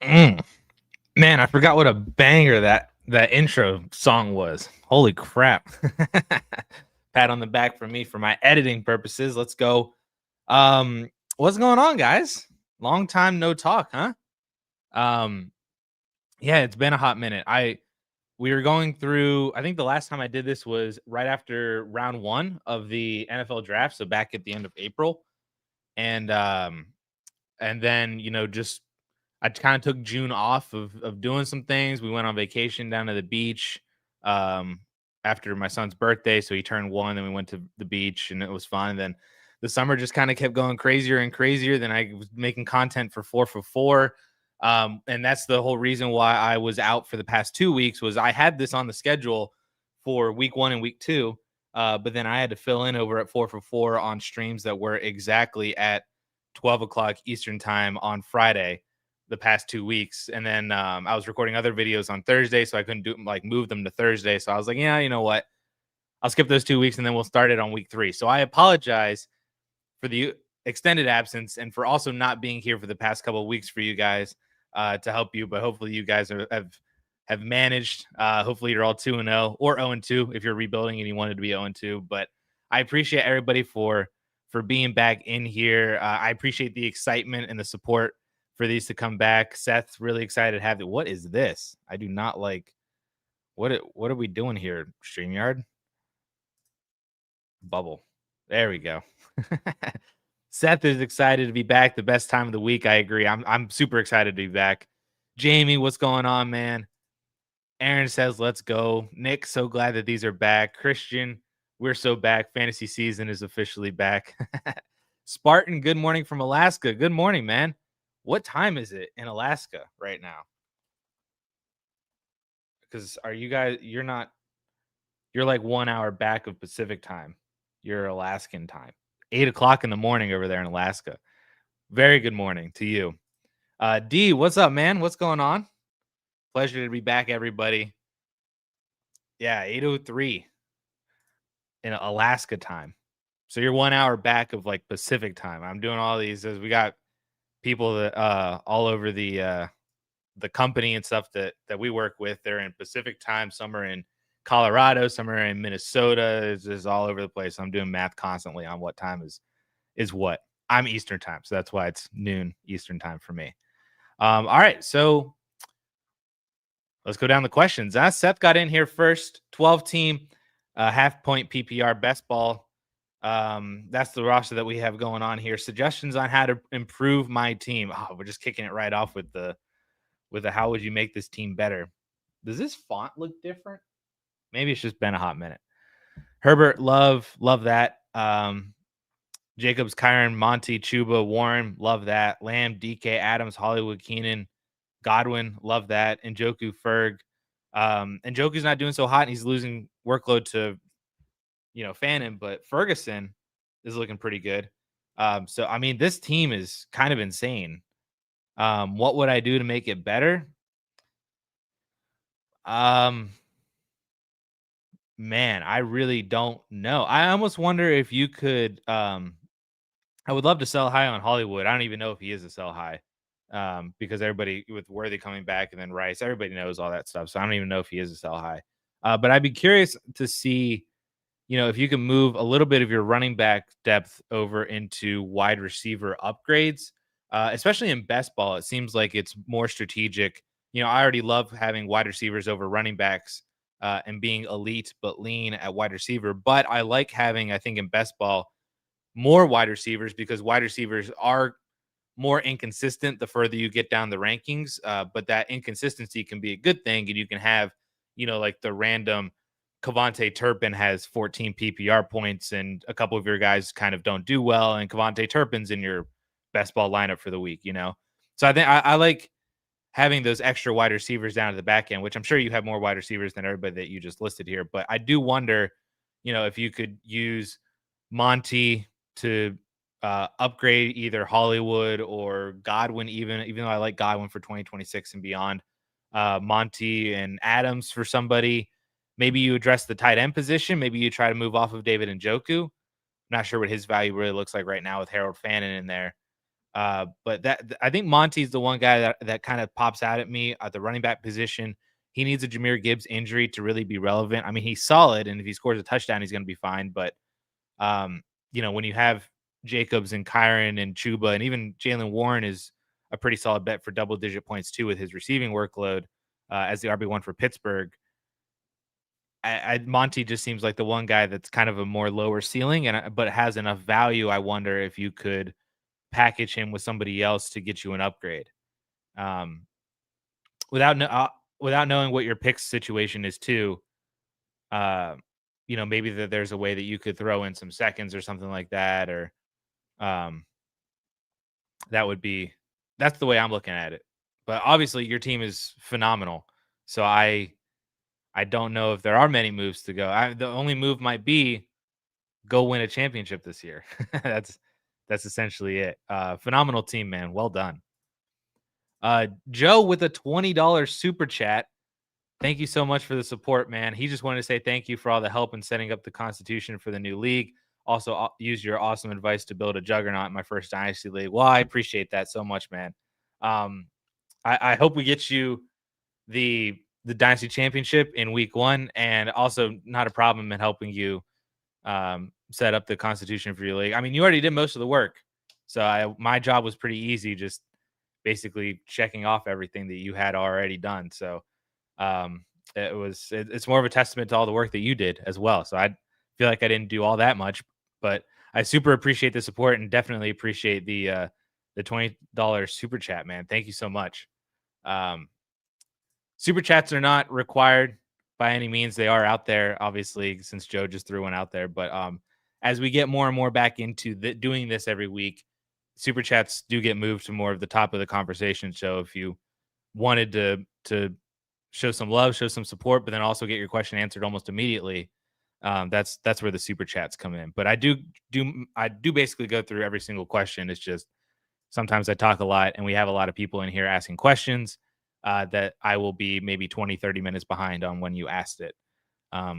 Mm. Man, I forgot what a banger that intro song was. Holy crap. Pat on the back for me for my editing purposes. Let's go. Um, what's going on, guys? Long time no talk, huh? Um, yeah, it's been a hot minute. We were going through, I think the last time I did this was right after round 1 of the NFL draft, so back at the end of April. And then, just I kind of took June off of doing some things. We went on vacation down to the beach um, after my son's birthday. So he turned 1, then we went to the beach and it was fun. Then the summer just kind of kept going crazier and crazier. Then I was making content for 4 for 4. And that's the whole reason why I was out for the past 2 weeks was I had this on the schedule for week 1 and week 2. But then I had to fill in over at 4 for 4 on streams that were exactly at 12 o'clock Eastern time on Friday the past 2 weeks. And then I was recording other videos on Thursday, so I couldn't move them to Thursday. So I was like, yeah, you know what? I'll skip those 2 weeks and then we'll start it on week 3. So I apologize for the extended absence and for also not being here for the past couple of weeks for you guys to help you. But hopefully you guys have managed. Hopefully you're all 2-0 or 0-2 if you're rebuilding and you wanted to be 0-2. But I appreciate everybody for being back in here. I appreciate the excitement and the support for these to come back. Seth's really excited to have it. What is this? I do not like what are we doing here? StreamYard bubble. There we go. Seth is excited to be back. The best time of the week. I agree. I'm super excited to be back. Jamie, what's going on, man? Aaron says, let's go. Nick, so glad that these are back. Christian, we're so back. Fantasy season is officially back. Spartan, good morning from Alaska. Good morning, man. What time is it in Alaska right now? Because are you guys, you're like 1 hour back of Pacific time. You're Alaskan time. 8 o'clock in the morning over there in Alaska. Very good morning to you. D, what's up, man? What's going on? Pleasure to be back, everybody. Yeah, 8:03 in Alaska time. So you're 1 hour back of like Pacific time. I'm doing all these as we got people that all over the company and stuff that we work with. They're in Pacific time. Some are in Colorado. Some are in Minnesota. It's just all over the place. I'm doing math constantly on what time is what. I'm Eastern time, so that's why it's noon Eastern time for me. All right, so let's go down the questions. Seth got in here first. 12 team, half point PPR best ball. That's the roster that we have going on here. Suggestions on how to improve my team. Oh, we're just kicking it right off with the how would you make this team better? Does this font look different? Maybe it's just been a hot minute. Herbert, love that. Jacobs, Kyron, Monty, Chuba, Warren, love that. Lamb, DK, Adams, Hollywood, Keenan, Godwin, love that. Njoku, Ferg. Njoku's not doing so hot and he's losing workload to, Fannin, but Ferguson is looking pretty good. So, I mean, this team is kind of insane. What would I do to make it better? Man, I really don't know. I almost wonder if you could. I would love to sell high on Hollywood. I don't even know if he is a sell high, because everybody with Worthy coming back and then Rice, everybody knows all that stuff. So I don't even know if he is a sell high. But I'd be curious to see, if you can move a little bit of your running back depth over into wide receiver upgrades, especially in best ball. It seems like it's more strategic. I already love having wide receivers over running backs and being elite but lean at wide receiver. But I like having, I think, in best ball, more wide receivers because wide receivers are more inconsistent the further you get down the rankings. But that inconsistency can be a good thing. And you can have, like the random Kavonte Turpin has 14 PPR points and a couple of your guys kind of don't do well. And Kavonte Turpin's in your best ball lineup for the week, So I think I like having those extra wide receivers down to the back end, which I'm sure you have more wide receivers than everybody that you just listed here. But I do wonder, if you could use Monty to upgrade either Hollywood or Godwin, even though I like Godwin for 2026 and beyond. Monty and Adams for somebody. Maybe you address the tight end position. Maybe you try to move off of David Njoku. I'm not sure what his value really looks like right now with Harold Fannin in there. But I think Monty's the one guy that kind of pops out at me at the running back position. He needs a Jahmyr Gibbs injury to really be relevant. I mean, he's solid, and if he scores a touchdown, he's going to be fine. But um, when you have Jacobs and Kyron and Chuba, and even Jalen Warren is a pretty solid bet for double-digit points too with his receiving workload as the RB1 for Pittsburgh. Monty just seems like the one guy that's kind of a more lower ceiling, but has enough value. I wonder if you could package him with somebody else to get you an upgrade. Um, without knowing what your pick situation is too. Uh, maybe that there's a way that you could throw in some seconds or something like that, or um, that's the way I'm looking at it. But obviously, your team is phenomenal, so I don't know if there are many moves to go. The only move might be go win a championship this year. that's essentially it. Phenomenal team, man. Well done. Joe with a $20 super chat. Thank you so much for the support, man. He just wanted to say thank you for all the help in setting up the constitution for the new league. Also, use your awesome advice to build a juggernaut in my first dynasty league. Well, I appreciate that so much, man. I hope we get you the dynasty championship in week 1, and also not a problem in helping you set up the constitution for your league. I mean, you already did most of the work, so my job was pretty easy, just basically checking off everything that you had already done. So it's more of a testament to all the work that you did as well. So I feel like I didn't do all that much, but I super appreciate the support and definitely appreciate the $20 super chat, man. Thank you so much. Super chats are not required by any means. They are out there, obviously, since Joe just threw one out there. But as we get more and more back into doing this every week, super chats do get moved to more of the top of the conversation. So if you wanted to show some love, show some support, but then also get your question answered almost immediately, that's where the super chats come in. But I do basically go through every single question. It's just sometimes I talk a lot and we have a lot of people in here asking questions that I will be maybe 20, 30 minutes behind on when you asked it. But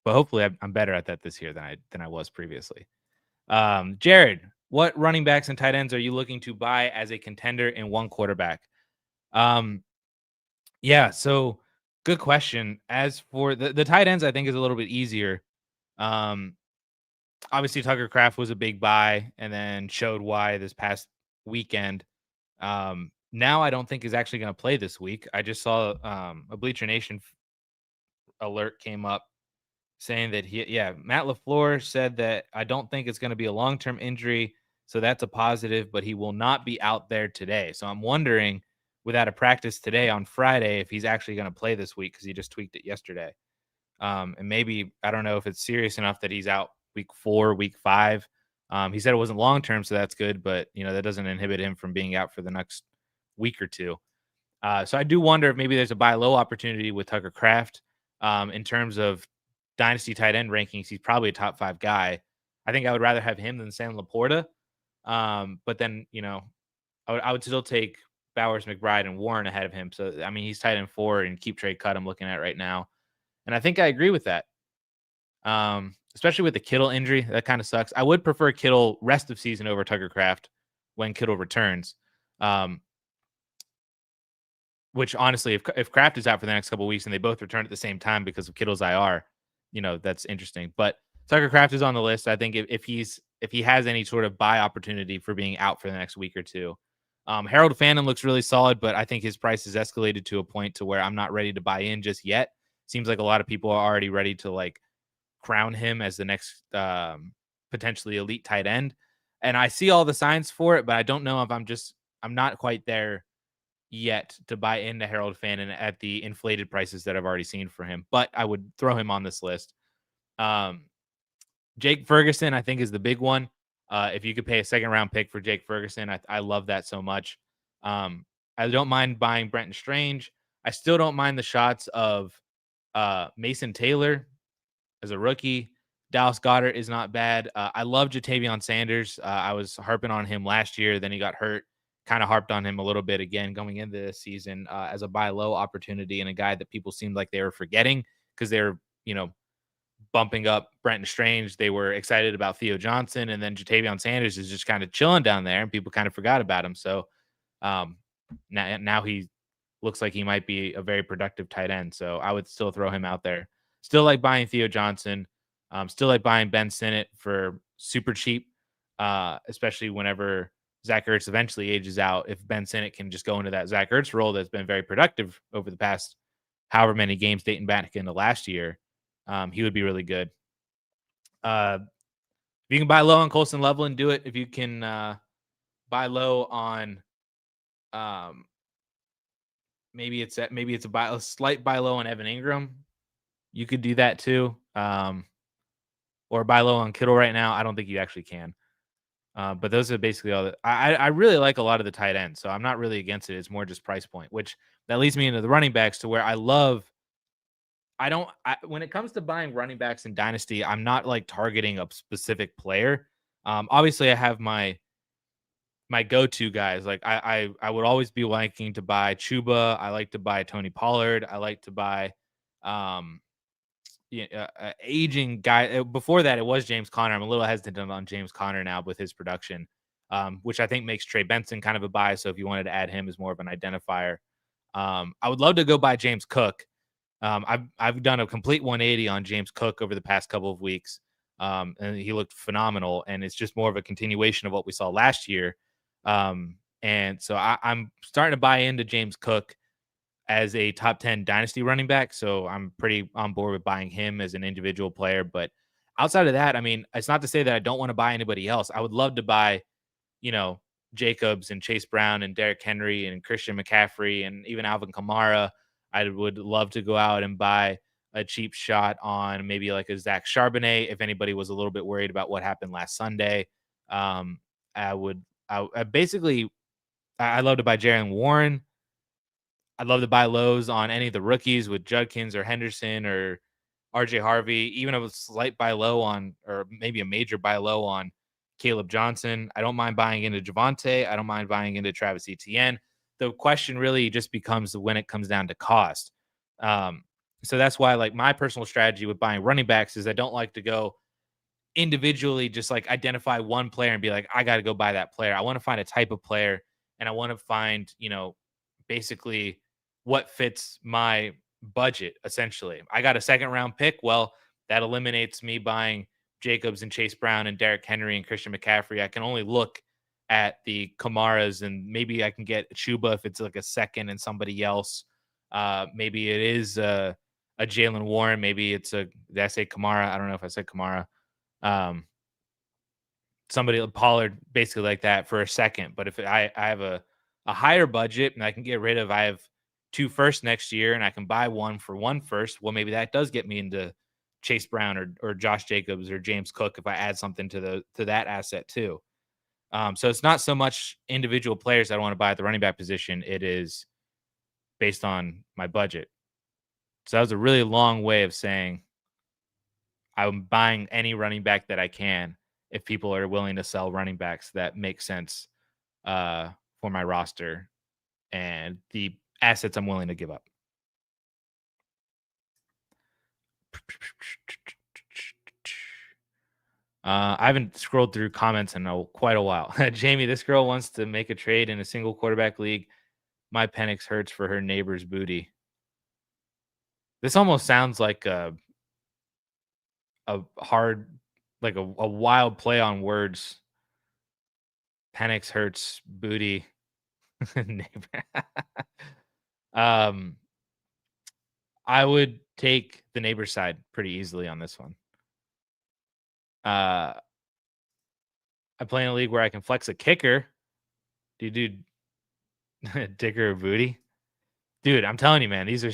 hopefully I'm better at that this year than I was previously. Jared, what running backs and tight ends are you looking to buy as a contender in one quarterback? Yeah, so good question. As for the tight ends, I think is a little bit easier. Obviously Tucker Kraft was a big buy and then showed why this past weekend. Now I don't think is actually going to play this week. I just saw a Bleacher Nation alert came up saying that Matt LaFleur said that I don't think it's going to be a long-term injury, so that's a positive, but he will not be out there today. So I'm wondering, without a practice today on Friday, if he's actually going to play this week because he just tweaked it yesterday. And maybe, I don't know if it's serious enough that he's out week 4, week 5. He said it wasn't long-term, so that's good, but that doesn't inhibit him from being out for the next week or two. So I do wonder if maybe there's a buy low opportunity with Tucker Kraft. In terms of dynasty tight end rankings, he's probably a top 5 guy. I think I would rather have him than Sam Laporta. But then, I would still take Bowers, McBride, and Warren ahead of him. So, I mean, he's tight end 4 and keep trade cut I'm looking at right now. And I think I agree with that. Especially with the Kittle injury. That kind of sucks. I would prefer Kittle rest of season over Tucker Kraft when Kittle returns. Which honestly, if Kraft is out for the next couple of weeks and they both return at the same time because of Kittle's IR, that's interesting. But Tucker Kraft is on the list. I think if he has any sort of buy opportunity for being out for the next week or two. Harold Phantom looks really solid, but I think his price is escalated to a point to where I'm not ready to buy in just yet. Seems like a lot of people are already ready to crown him as the next potentially elite tight end. And I see all the signs for it, but I don't know if I'm not quite there yet to buy into Harold Fannin at the inflated prices that I've already seen for him, but I would throw him on this list. Jake Ferguson, I think, is the big one. If you could pay a second round pick for Jake Ferguson, I love that so much. I don't mind buying Brenton Strange. I still don't mind the shots of Mason Taylor as a rookie. Dallas Goedert is not bad. I love Jatavion Sanders. I was harping on him last year. Then he got hurt. Kind of harped on him a little bit again going into this season as a buy low opportunity and a guy that people seemed like they were forgetting because they're, bumping up Brenton Strange. They were excited about Theo Johnson, and then Jatavion Sanders is just kind of chilling down there, and people kind of forgot about him. So um, now he looks like he might be a very productive tight end. So I would still throw him out there. Still like buying Theo Johnson. Still like buying Ben Sinnott for super cheap, especially whenever Zach Ertz eventually ages out. If Ben Sinnott can just go into that Zach Ertz role that's been very productive over the past however many games dating back into last year, he would be really good. If you can buy low on Colson Loveland, do it. If you can buy low on um, maybe it's a slight buy low on Evan Ingram, you could do that too. Or buy low on Kittle right now. I don't think you actually can. But those are basically all that I really like a lot of the tight ends, so I'm not really against it. It's more just price point, which that leads me into the running backs to where when it comes to buying running backs in Dynasty, I'm not like targeting a specific player. Obviously I have my go-to guys. Like I would always be liking to buy Chuba. I like to buy Tony Pollard. I like to buy um aging guy. Before that, it was James Conner. I'm a little hesitant on James Conner now with his production, which I think makes Trey Benson kind of a buy. So if you wanted to add him as more of an identifier, I would love to go buy James Cook. I've done a complete 180 on James Cook over the past couple of weeks, and he looked phenomenal. And it's just more of a continuation of what we saw last year. And so I'm starting to buy into James Cook as a top 10 dynasty running back. So I'm pretty on board with buying him as an individual player. But outside of that, I mean, it's not to say that I don't want to buy anybody else. I would love to buy, you know, Jacobs and Chase Brown and Derrick Henry and Christian McCaffrey and even Alvin Kamara. I would love to go out and buy a cheap shot on maybe like a Zach Charbonnet if anybody was a little bit worried about what happened last Sunday. Um, I basically, I'd love to buy Jaren Warren. I'd love to buy lows on any of the rookies with Judkins or Henderson or RJ Harvey, even a slight buy low on, or maybe a major buy low on Caleb Johnson. I don't mind buying into Javonte. I don't mind buying into Travis Etienne. The question really just becomes when it comes down to cost. Um, so that's why, like, my personal strategy with buying running backs is I don't like to go individually, just like identify one player and be like, I got to go buy that player. I want to find a type of player, and I want to find, basically what fits my budget. Essentially, I got a second round pick. Well, that eliminates me buying Jacobs and Chase Brown and Derrick Henry and Christian McCaffrey. I can only look at the Kamaras, and maybe I can get Chuba if it's like a second and somebody else. Maybe it is a Jalen Warren. Maybe it's did I say Kamara? I don't know if I said Kamara. Um, Somebody Pollard, basically like that for a second. But if I have a higher budget and I can get rid of, I have 2 firsts next year and I can buy one for 1 first. Well, maybe that does get me into Chase Brown or Josh Jacobs or James Cook if I add something to that asset too. So it's not so much individual players I want to buy at the running back position. It is based on my budget. So that was a really long way of saying I'm buying any running back that I can if people are willing to sell running backs that make sense for my roster and the assets I'm willing to give up. I haven't scrolled through comments in quite a while. Jamie, this girl wants to make a trade in a single quarterback league. My Penix hurts for her neighbor's booty. This almost sounds like a hard, like a wild play on words. Penix hurts booty. um, I would take the neighbor side pretty easily on this one. I play in a league where I can flex a kicker. Do you do dicker or booty? Dude, I'm telling you, man, this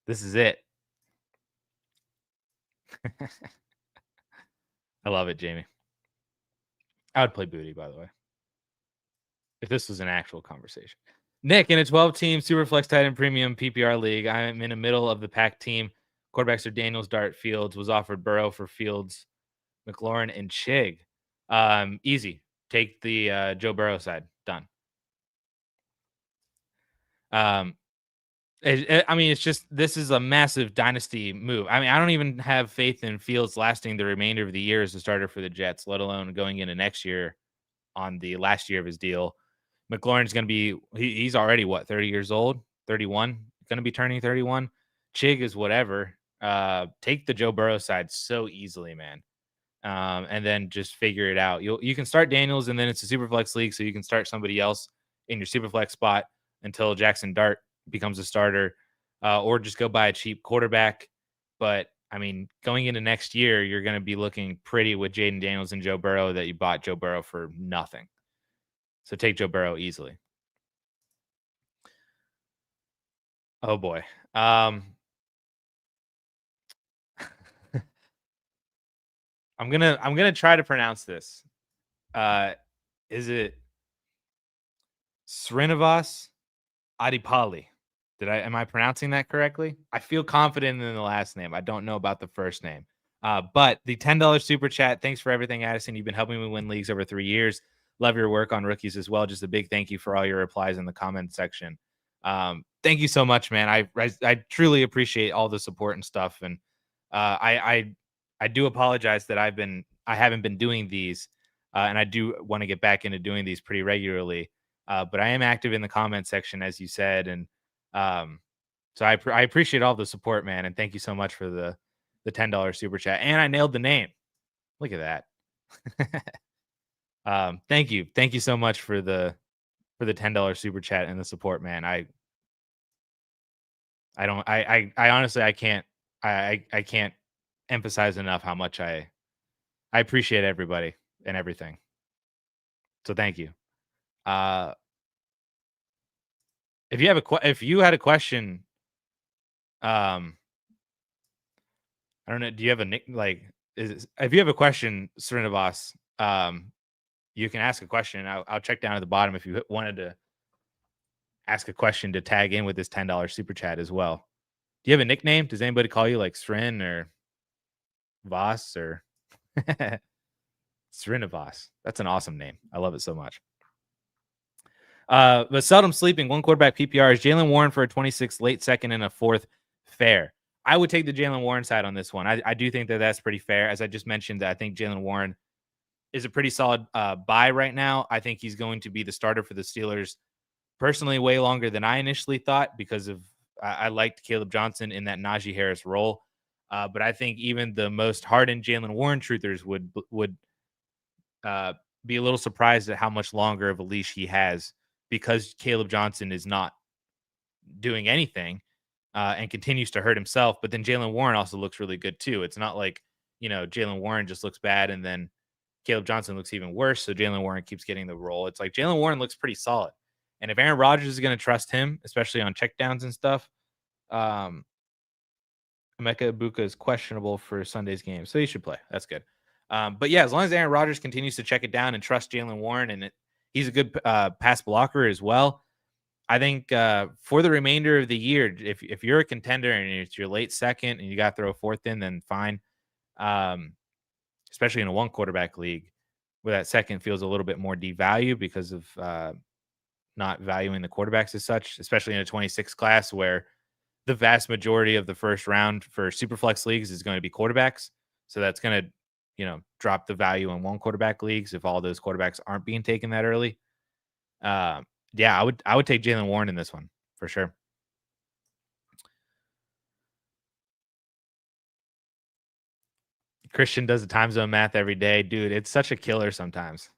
is it. I love it, Jamie. I would play booty, by the way, if this was an actual conversation. Nick, in a 12-team Superflex Titan Premium PPR league, I'm in the middle of the pack team. Quarterbacks are Daniels, Dart, Fields. Was offered Burrow for Fields, McLaurin, and Chig. Easy. Take the Joe Burrow side. Done. I mean, it's just this is a massive dynasty move. I mean, I don't even have faith in Fields lasting the remainder of the year as a starter for the Jets, let alone going into next year on the last year of his deal. McLaurin's going to be he's already what 30 years old, 31, going to be turning 31. Chig is whatever. Take the Joe Burrow side so easily, man. And then just figure it out. You can start Daniels, and then it's a super flex league, so you can start somebody else in your super flex spot until Jackson Dart becomes a starter, or just go buy a cheap quarterback. But I mean, going into next year, you're going to be looking pretty with Jaden Daniels and Joe Burrow that you bought Joe Burrow for nothing. So take Joe Burrow easily. Oh boy. I'm gonna try to pronounce this. Uh, is it Srinivas Adipali? Am I pronouncing that correctly? I feel confident in the last name. I don't know about the first name. But the $10 super chat. Thanks for everything, Addison. You've been helping me win leagues over 3 years. Love your work on rookies as well. Just a big thank you for all your replies in the comment section. Thank you so much, man. I truly appreciate all the support and stuff. And I do apologize that I haven't been doing these, and I do want to get back into doing these pretty regularly. But I am active in the comment section, as you said, and um, so I appreciate all the support, man, and thank you so much for the $10 super chat. And I nailed the name. Look at that. Thank you so much for the $10 super chat and the support, man. I don't I honestly I can't emphasize enough how much I appreciate everybody and everything. So thank you. Uh, if you had a question, um, I don't know. Do you have a nick like if you have a question, Srinivas, you can ask a question. I'll check down at the bottom if you wanted to ask a question to tag in with this $10 super chat as well. Do you have a nickname? Does anybody call you like Srin or Voss or Srinivas? That's an awesome name. I love it so much. But seldom sleeping, one quarterback PPR is Jalen Warren for a 26th, late second, and a fourth fair. I would take the Jalen Warren side on this one. I do think that that's pretty fair. As I just mentioned, I think Jalen Warren is a pretty solid buy right now. I think he's going to be the starter for the Steelers personally way longer than I initially thought because of I liked Caleb Johnson in that Najee Harris role. But I think even the most hardened Jalen Warren truthers would be a little surprised at how much longer of a leash he has because Caleb Johnson is not doing anything and continues to hurt himself. But then Jalen Warren also looks really good too. It's not like, Jalen Warren just looks bad and then Caleb Johnson looks even worse. So Jalen Warren keeps getting the role. It's like Jalen Warren looks pretty solid. And if Aaron Rodgers is going to trust him, especially on checkdowns and stuff, Emeka Ibuka is questionable for Sunday's game. So he should play. That's good. But yeah, as long as Aaron Rodgers continues to check it down and trust Jalen Warren, and he's a good pass blocker as well. I think for the remainder of the year, if you're a contender and it's your late second and you got to throw a fourth in, then fine. Especially in a one quarterback league where that second feels a little bit more devalued because of not valuing the quarterbacks as such, especially in a 26 class where the vast majority of the first round for superflex leagues is going to be quarterbacks. So that's going to, drop the value in one quarterback leagues if all those quarterbacks aren't being taken that early. Yeah, I would take Jalen Warren in this one for sure. Christian does the time zone math every day, dude. It's such a killer sometimes,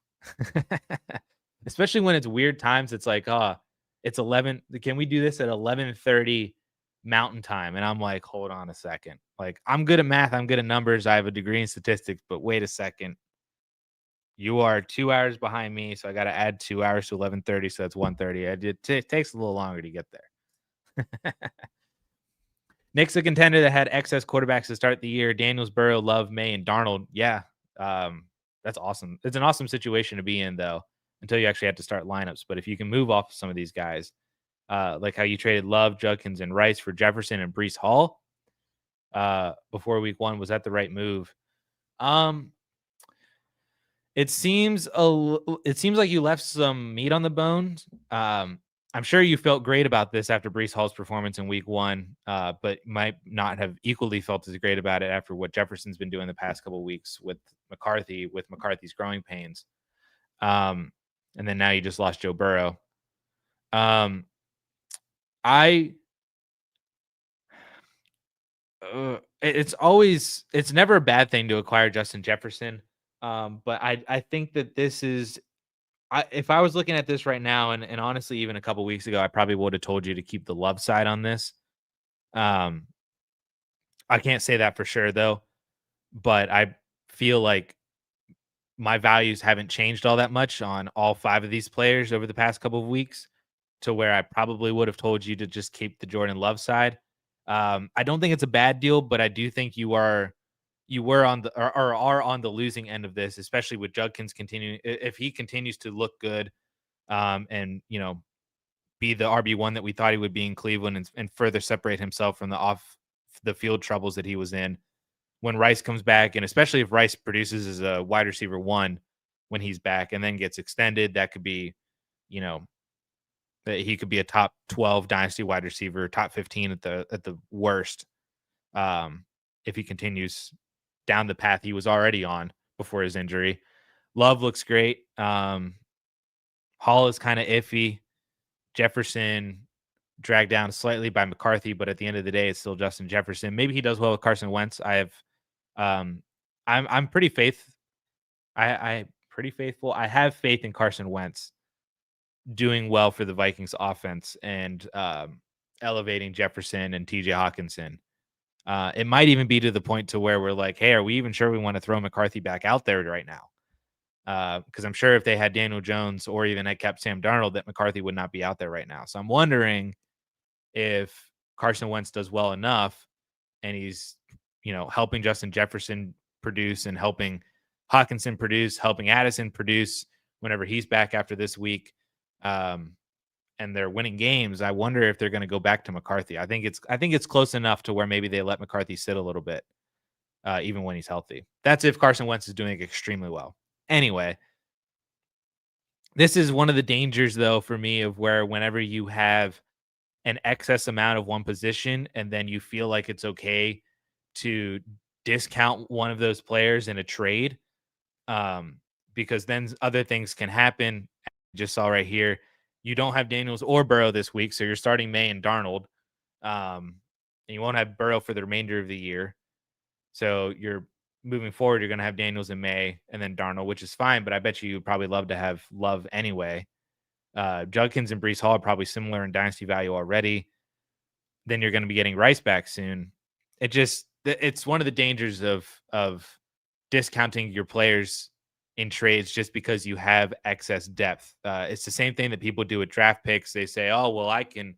especially when it's weird times. It's like, it's 11. Can we do this at 11:30 Mountain Time? And I'm like, hold on a second. Like, I'm good at math. I'm good at numbers. I have a degree in statistics. But wait a second. You are 2 hours behind me, so I got to add 2 hours to 11:30, so that's 1:30. It takes a little longer to get there. Nick's a contender that had excess quarterbacks to start the year. Daniels, Burrow, Love, May, and Darnold. Yeah, that's awesome. It's an awesome situation to be in, though, until you actually have to start lineups. But if you can move off some of these guys, like how you traded Love, Judkins, and Rice for Jefferson and Brees Hall before week 1, was that the right move? It seems like you left some meat on the bones. I'm sure you felt great about this after Breece Hall's performance in week 1, but might not have equally felt as great about it after what Jefferson's been doing the past couple of weeks with McCarthy's growing pains. Um, and then now you just lost Joe Burrow. Um, I it's never a bad thing to acquire Justin Jefferson. But I think that this is if I was looking at this right now, and honestly, even a couple weeks ago, I probably would have told you to keep the love side on this. Um, I can't say that for sure though, but I feel like my values haven't changed all that much on all 5 of these players over the past couple of weeks to where I probably would have told you to just keep the Jordan Love side. I don't think it's a bad deal, but I do think you were on the or are on the losing end of this, especially with Judkins continuing. If he continues to look good, and be the RB1 that we thought he would be in Cleveland, and further separate himself from the off the field troubles that he was in when Rice comes back, and especially if Rice produces as a wide receiver 1 when he's back and then gets extended, that could be, you know, that he could be a top 12 dynasty wide receiver, top 15 at the worst. If he continues down the path he was already on before his injury. Love looks great. Hall is kind of iffy. Jefferson dragged down slightly by McCarthy, but at the end of the day, it's still Justin Jefferson. Maybe he does well with Carson Wentz. Um, I'm pretty I pretty faithful. I have faith in Carson Wentz doing well for the Vikings offense and elevating Jefferson and TJ Hawkinson. It might even be to the point to where we're like, hey, are we even sure we want to throw McCarthy back out there right now? Because I'm sure if they had Daniel Jones or even had kept Sam Darnold, that McCarthy would not be out there right now. So I'm wondering if Carson Wentz does well enough and he's, helping Justin Jefferson produce and helping Hawkinson produce, helping Addison produce whenever he's back after this week. And they're winning games. I wonder if they're going to go back to McCarthy. I think it's close enough to where maybe they let McCarthy sit a little bit, even when he's healthy. That's if Carson Wentz is doing extremely well. Anyway, this is one of the dangers, though, for me of where whenever you have an excess amount of one position and then you feel like it's okay to discount one of those players in a trade, because then other things can happen. Just saw right here, you don't have Daniels or Burrow this week, so you're starting May and Darnold, and you won't have Burrow for the remainder of the year. So you're moving forward, you're going to have Daniels in May and then Darnold, which is fine, but I bet you would probably love to have Love anyway. Judkins and Breece Hall are probably similar in dynasty value already. Then you're going to be getting Rice back soon. It's one of the dangers of discounting your players in trades just because you have excess depth. It's the same thing that people do with draft picks. They say, "Oh, well, I can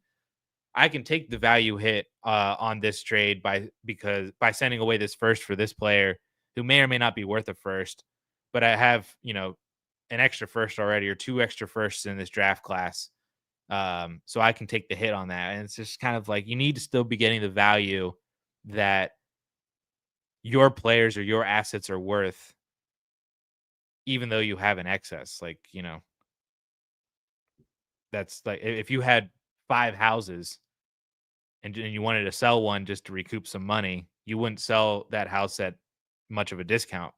take the value hit on this trade by sending away this first for this player who may or may not be worth a first, but I have an extra first already or 2 extra firsts in this draft class, so I can take the hit on that." And it's just kind of like you need to still be getting the value that your players or your assets are worth, even though you have an excess. Like, that's like if you had 5 houses and you wanted to sell one just to recoup some money, you wouldn't sell that house at much of a discount,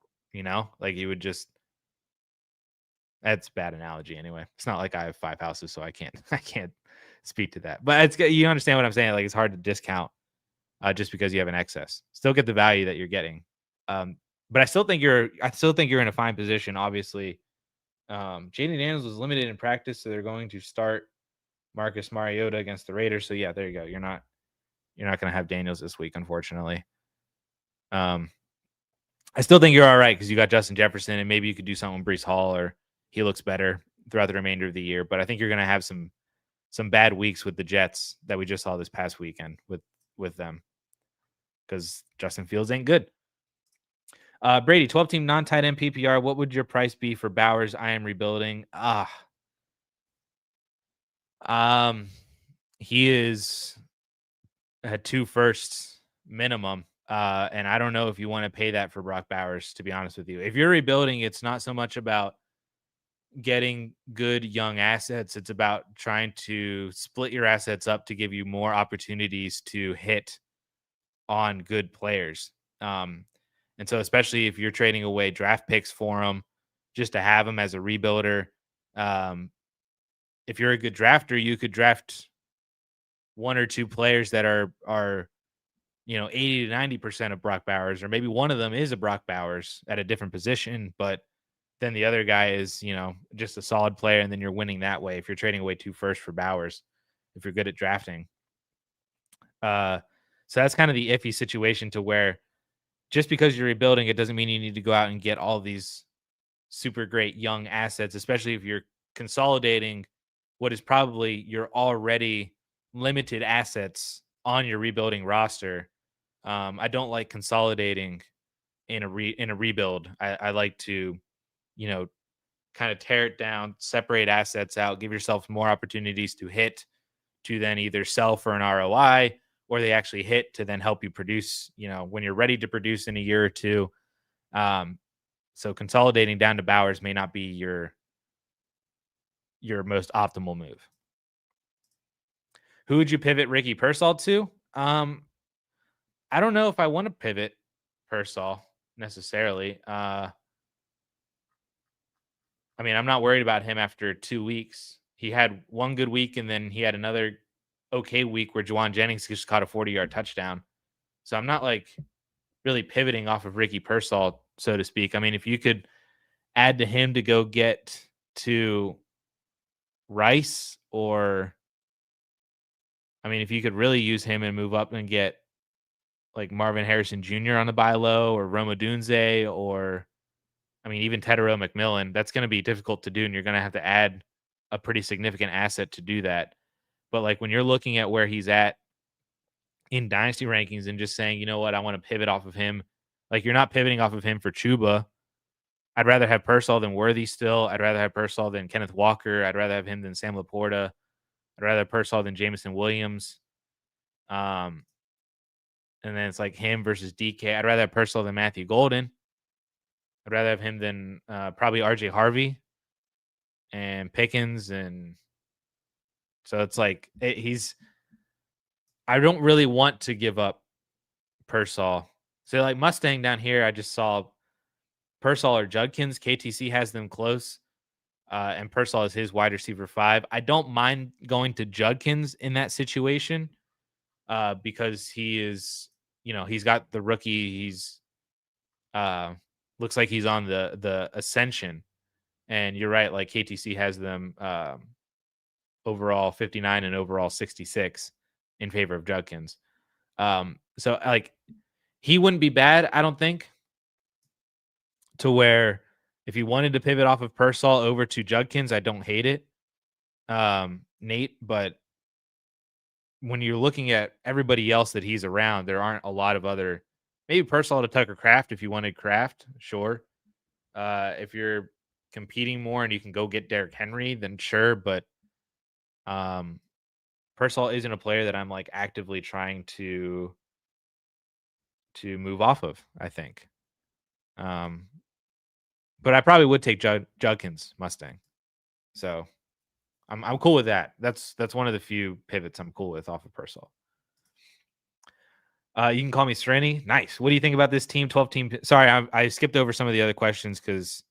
like you would just. That's a bad analogy anyway. It's not like I have 5 houses, so I can't I can't speak to that. But you understand what I'm saying? Like it's hard to discount just because you have an excess. Still get the value that you're getting. But I still think you're in a fine position. Obviously, Jaden Daniels was limited in practice, so they're going to start Marcus Mariota against the Raiders. So yeah, there you go. You're not going to have Daniels this week, unfortunately. I still think you're all right because you got Justin Jefferson, and maybe you could do something with Breece Hall, or he looks better throughout the remainder of the year. But I think you're going to have some bad weeks with the Jets that we just saw this past weekend with them because Justin Fields ain't good. Brady, 12-team non-tight end PPR. What would your price be for Bowers? I am rebuilding. He is had 2 firsts minimum. And I don't know if you want to pay that for Brock Bowers, to be honest with you. If you're rebuilding, it's not so much about getting good young assets. It's about trying to split your assets up to give you more opportunities to hit on good players. Um, and so, especially if you're trading away draft picks for them, just to have them as a rebuilder. Um, if you're a good drafter, you could draft one or two players that are 80 to 90% of Brock Bowers, or maybe one of them is a Brock Bowers at a different position, but then the other guy is, just a solid player, and then you're winning that way if you're trading away 2 firsts for Bowers, if you're good at drafting. Uh, so that's kind of the iffy situation, to where just because you're rebuilding, it doesn't mean you need to go out and get all these super great young assets, especially if you're consolidating what is probably your already limited assets on your rebuilding roster. I don't like consolidating in a rebuild. I like to, you know, kind of tear it down, separate assets out, give yourself more opportunities to hit, to then either sell for an ROI, or they actually hit to then help you produce, when you're ready to produce in a year or two. Um, so consolidating down to Bowers may not be your most optimal move. Who would you pivot Ricky Pearsall to? I don't know if I want to pivot Pearsall necessarily. I mean, I'm not worried about him after 2 weeks. He had one good week, and then he had another okay week where Juwan Jennings just caught a 40-yard touchdown. So I'm not like really pivoting off of Ricky Pearsall, so to speak. I mean, if you could add to him to go get to Rice, or I mean, if you could really use him and move up and get like Marvin Harrison Jr. on the buy low, or Roma Dunze, or I mean, even Tedero McMillan, that's going to be difficult to do, and you're going to have to add a pretty significant asset to do that. But like when you're looking at where he's at in dynasty rankings and just saying, you know what, I want to pivot off of him. Like, you're not pivoting off of him for Chuba. I'd rather have Pearsall than Worthy still. I'd rather have Pearsall than Kenneth Walker. I'd rather have him than Sam Laporta. I'd rather have Pearsall than Jameson Williams. Um, and then it's like him versus DK. I'd rather have Pearsall than Matthew Golden. I'd rather have him than probably RJ Harvey and Pickens. And so it's like I don't really want to give up Pearsall. So like Mustang down here, I just saw Pearsall or Judkins. KTC has them close. And Pearsall is his wide receiver 5. I don't mind going to Judkins in that situation because he is, he's got the rookie. He's looks like he's on the ascension. And you're right, like KTC has them overall 59 and overall 66 in favor of Judkins. So like he wouldn't be bad, I don't think, to where if you wanted to pivot off of Pearsall over to Judkins, I don't hate it, Nate. But when you're looking at everybody else that he's around, there aren't a lot of other. Maybe Pearsall to Tucker Kraft if you wanted Kraft, sure. If you're competing more and you can go get Derrick Henry, then sure. But Pearsall isn't a player that I'm like actively trying to move off of, I think. But I probably would take Judkins Mustang. So I'm cool with that. That's one of the few pivots I'm cool with off of Pearsall. You can call me Srini. Nice. What do you think about this team? 12 team. Sorry, I skipped over some of the other questions because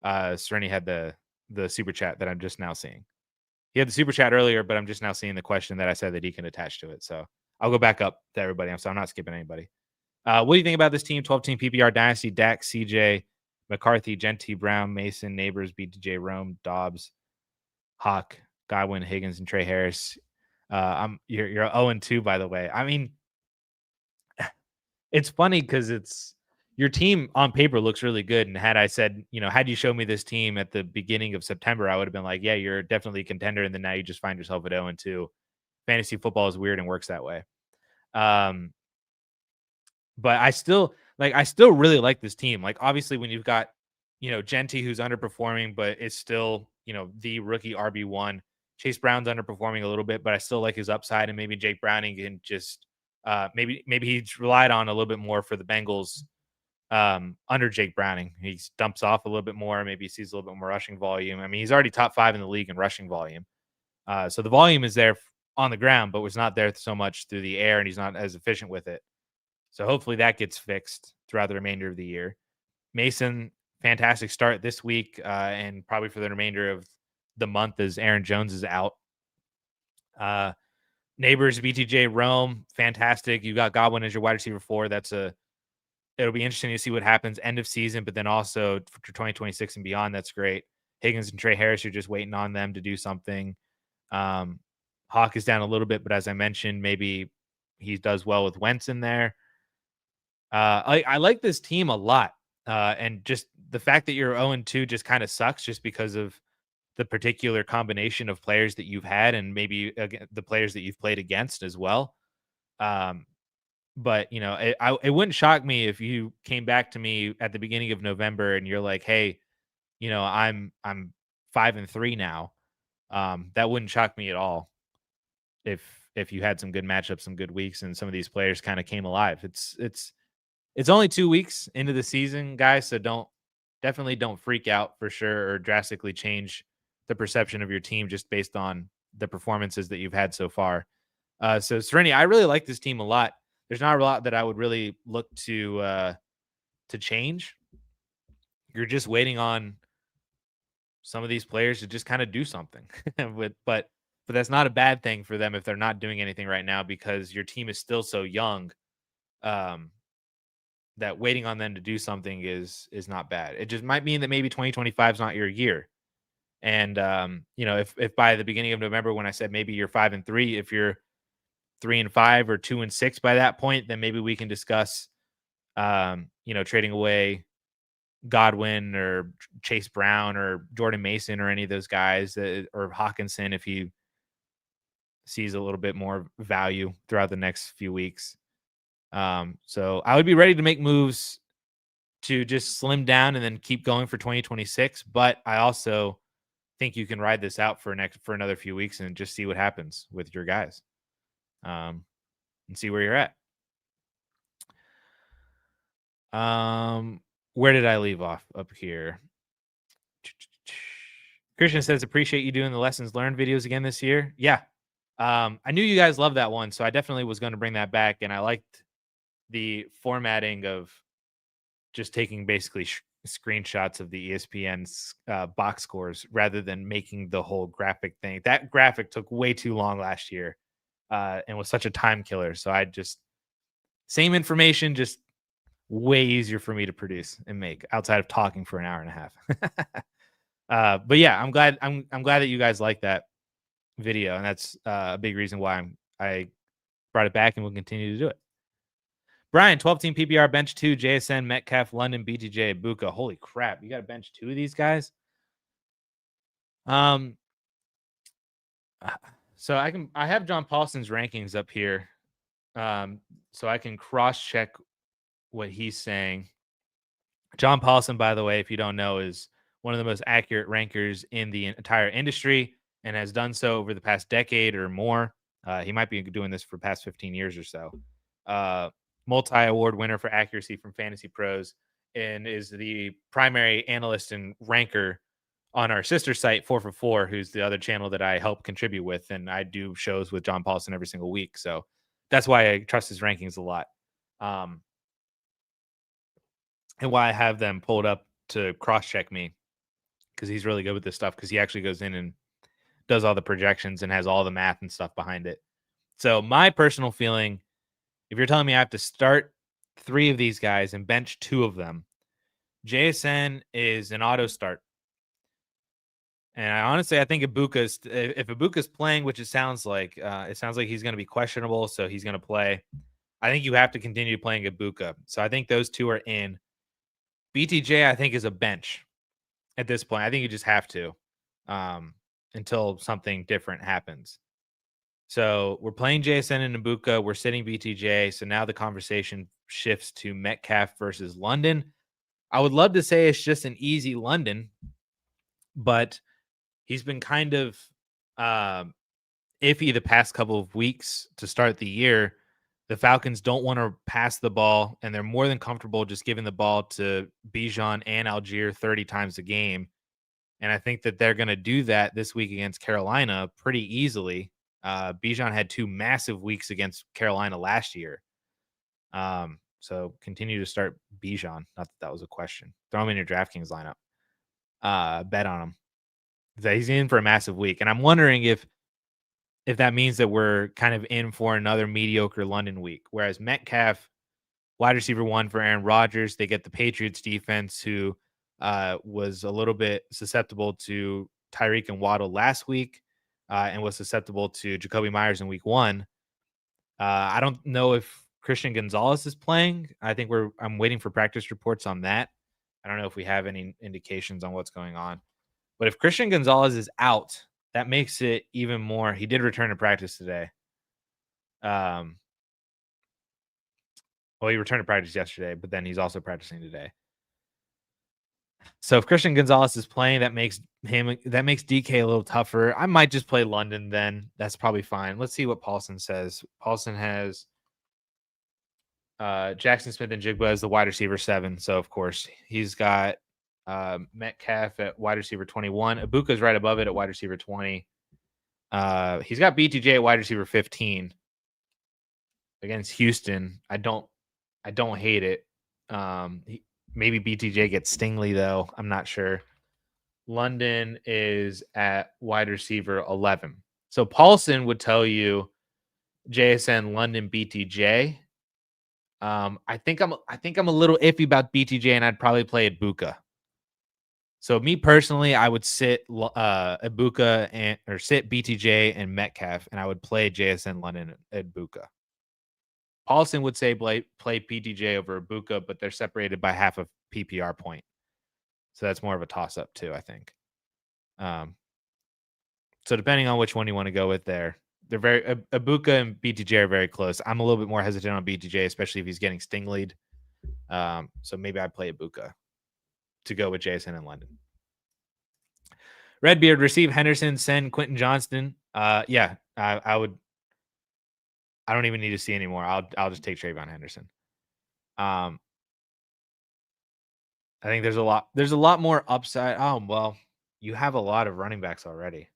Srini had the super chat that I'm just now seeing. He had the super chat earlier, but I'm just now seeing the question that I said that he can attach to it. So I'll go back up to everybody. I'm not skipping anybody. What do you think about this team? 12 team PPR dynasty: Dak, CJ, McCarthy, Genty, Brown, Mason, Neighbors, BTJ, Rome, Dobbs, Hawk, Godwin, Higgins, and Trey Harris. You're 0-2, by the way. I mean, it's funny because your team on paper looks really good. And had I said, had you shown me this team at the beginning of September, I would have been like, yeah, you're definitely a contender. And then now you just find yourself at 0-2. Fantasy football is weird and works that way. But I still really like this team. Like, obviously, when you've got, Genty, who's underperforming, but is still, the rookie RB1. Chase Brown's underperforming a little bit, but I still like his upside. And maybe Jake Browning can just maybe he's relied on a little bit more for the Bengals under Jake Browning. He dumps off a little bit more, maybe sees a little bit more rushing volume. I mean, he's already top 5 in the league in rushing volume. So the volume is there on the ground, but was not there so much through the air, and he's not as efficient with it. So hopefully that gets fixed throughout the remainder of the year. Mason, fantastic start this week, and probably for the remainder of the month as Aaron Jones is out. Neighbors, BTJ, Rome, fantastic. You got Godwin as your wide receiver 4. It'll be interesting to see what happens end of season, but then also for 2026 and beyond, that's great. Higgins and Trey Harris, you're just waiting on them to do something. Hawk is down a little bit, but as I mentioned, maybe he does well with Wentz in there. I like this team a lot. And just the fact that you're 0-2 just kind of sucks just because of the particular combination of players that you've had and maybe the players that you've played against as well. But it wouldn't shock me if you came back to me at the beginning of November and you're like, "Hey, I'm 5-3 now." That wouldn't shock me at all if you had some good matchups, some good weeks, and some of these players kind of came alive. It's only 2 weeks into the season, guys, so definitely don't freak out for sure or drastically change the perception of your team just based on the performances that you've had so far. So Serenity, I really like this team a lot. There's not a lot that I would really look to change. You're just waiting on some of these players to just kind of do something. but that's not a bad thing for them if they're not doing anything right now because your team is still so young. That waiting on them to do something is not bad. It just might mean that maybe 2025 is not your year. And if by the beginning of November, when I said maybe you're 5-3, if you're 3-5 or 2-6 by that point, then maybe we can discuss, trading away Godwin or Chase Brown or Jordan Mason or any of those guys or Hawkinson if he sees a little bit more value throughout the next few weeks. So I would be ready to make moves to just slim down and then keep going for 2026. But I also think you can ride this out for another few weeks and just see what happens with your guys, and see where you're at. Where did I leave off up here? Christian says, appreciate you doing the lessons learned videos again this year. Yeah. I knew you guys loved that one, so I definitely was going to bring that back. And I liked the formatting of just taking basically screenshots of the ESPN's box scores rather than making the whole graphic thing. That graphic took way too long last year and was such a time killer. So I just, same information, just way easier for me to produce and make outside of talking for an hour and a half. But yeah, I'm glad that you guys like that video, and that's a big reason why I brought it back and will continue to do it. Brian, 12-team PPR bench 2, JSN, Metcalf, London, BTJ, Ibuka. Holy crap, you got to bench 2 of these guys? So I have John Paulson's rankings up here. So I can cross-check what he's saying. John Paulson, by the way, if you don't know, is one of the most accurate rankers in the entire industry and has done so over the past decade or more. He might be doing this for the past 15 years or so. Multi-award winner for accuracy from Fantasy Pros and is the primary analyst and ranker on our sister site 4for4, who's the other channel that I help contribute with. And I do shows with John Paulson every single week. So that's why I trust his rankings a lot. And why I have them pulled up to cross-check me, because he's really good with this stuff, because he actually goes in and does all the projections and has all the math and stuff behind it. So my personal feeling, if you're telling me I have to start 3 of these guys and bench 2 of them, JSN is an auto start. And I think if Ibuka's playing, which it sounds like he's going to be questionable, so he's going to play. I think you have to continue playing Ibuka. So I think those 2 are in. BTJ, I think, is a bench at this point. I think you just have to until something different happens. So we're playing JSN and Ibuka. We're sitting BTJ. So now the conversation shifts to Metcalf versus London. I would love to say it's just an easy London, but he's been kind of iffy the past couple of weeks to start the year. The Falcons don't want to pass the ball, and they're more than comfortable just giving the ball to Bijan and Algier 30 times a game. And I think that they're going to do that this week against Carolina pretty easily. Bijan had 2 massive weeks against Carolina last year. So continue to start Bijan. Not that was a question. Throw him in your DraftKings lineup. Bet on him. He's in for a massive week. And I'm wondering if that means that we're kind of in for another mediocre London week. Whereas Metcalf, wide receiver 1 for Aaron Rodgers, they get the Patriots defense, who was a little bit susceptible to Tyreek and Waddle last week, and was susceptible to Jacoby Myers in week 1. I don't know if Christian Gonzalez is playing. I'm waiting for practice reports on that. I don't know if we have any indications on what's going on. But if Christian Gonzalez is out, that makes it even more. He did return to practice today. Well, he returned to practice yesterday, but then he's also practicing today. So if Christian Gonzalez is playing, that makes DK a little tougher. I might just play London then. That's probably fine. Let's see what Paulson says. Paulson has Jackson Smith and Jigba as the wide receiver 7. So of course he's got Metcalf at wide receiver 21. Ibuka's right above it at wide receiver 20. He's got BTJ at wide receiver 15 against Houston. I don't hate it. Maybe BTJ gets Stingley though. I'm not sure. London is at wide receiver 11. So Paulson would tell you JSN, London, BTJ. I think I'm a little iffy about BTJ, and I'd probably play Ibuka. So me personally, I would sit Ibuka or sit BTJ and Metcalf, and I would play JSN, London, and Ibuka. Paulson would say play PTJ over Ibuka, but they're separated by half a PPR point. So that's more of a toss-up too, I think. So depending on which one you want to go with there, they're very Ibuka and BTJ are very close. I'm a little bit more hesitant on BTJ, especially if he's getting Stingleyed. So maybe I'd play Ibuka to go with Jason and London. Redbeard, receive Henderson, send Quentin Johnston. Yeah, I would. I don't even need to see anymore. I'll just take Trayvon Henderson. I think there's a lot more upside. Oh, well, you have a lot of running backs already.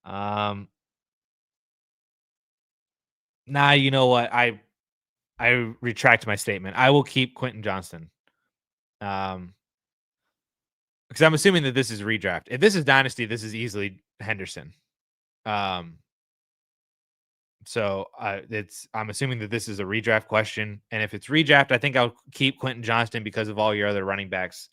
Nah, you know what? I retract my statement. I will keep Quentin Johnston. Because I'm assuming that this is redraft. If this is dynasty, this is easily Henderson. So I'm assuming that this is a redraft question, and if it's redraft, I think I'll keep Quentin Johnston because of all your other running backs.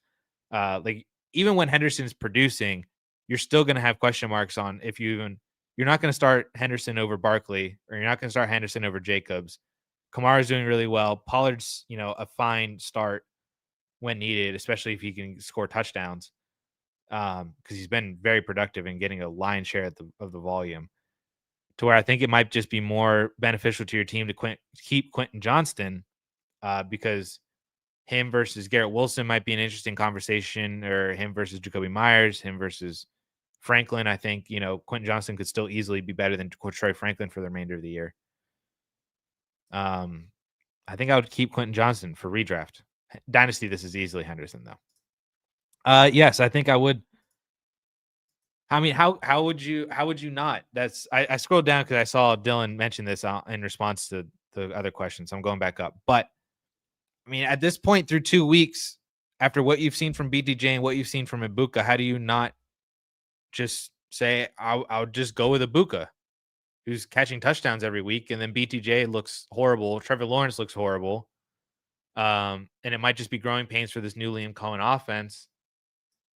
Like even when Henderson's producing, you're still going to have question marks on if you're not going to start Henderson over Barkley, or you're not going to start Henderson over Jacobs. Kamara's doing really well. Pollard's, a fine start when needed, especially if he can score touchdowns, because he's been very productive in getting a lion's share of the volume. To where I think it might just be more beneficial to your team to keep Quentin Johnston, because him versus Garrett Wilson might be an interesting conversation, or him versus Jacoby Myers, him versus Franklin. I think, Quentin Johnston could still easily be better than Troy Franklin for the remainder of the year. I think I would keep Quentin Johnston for redraft. Dynasty, this is easily Henderson though. Yes, I think I would. I mean, how would you not? I scrolled down because I saw Dylan mention this in response to the other questions. So I'm going back up. But I mean, at this point through 2 weeks, after what you've seen from BTJ and what you've seen from Ibuka, how do you not just say I'll just go with Ibuka, who's catching touchdowns every week, and then BTJ looks horrible, Trevor Lawrence looks horrible, and it might just be growing pains for this new Liam Cohen offense.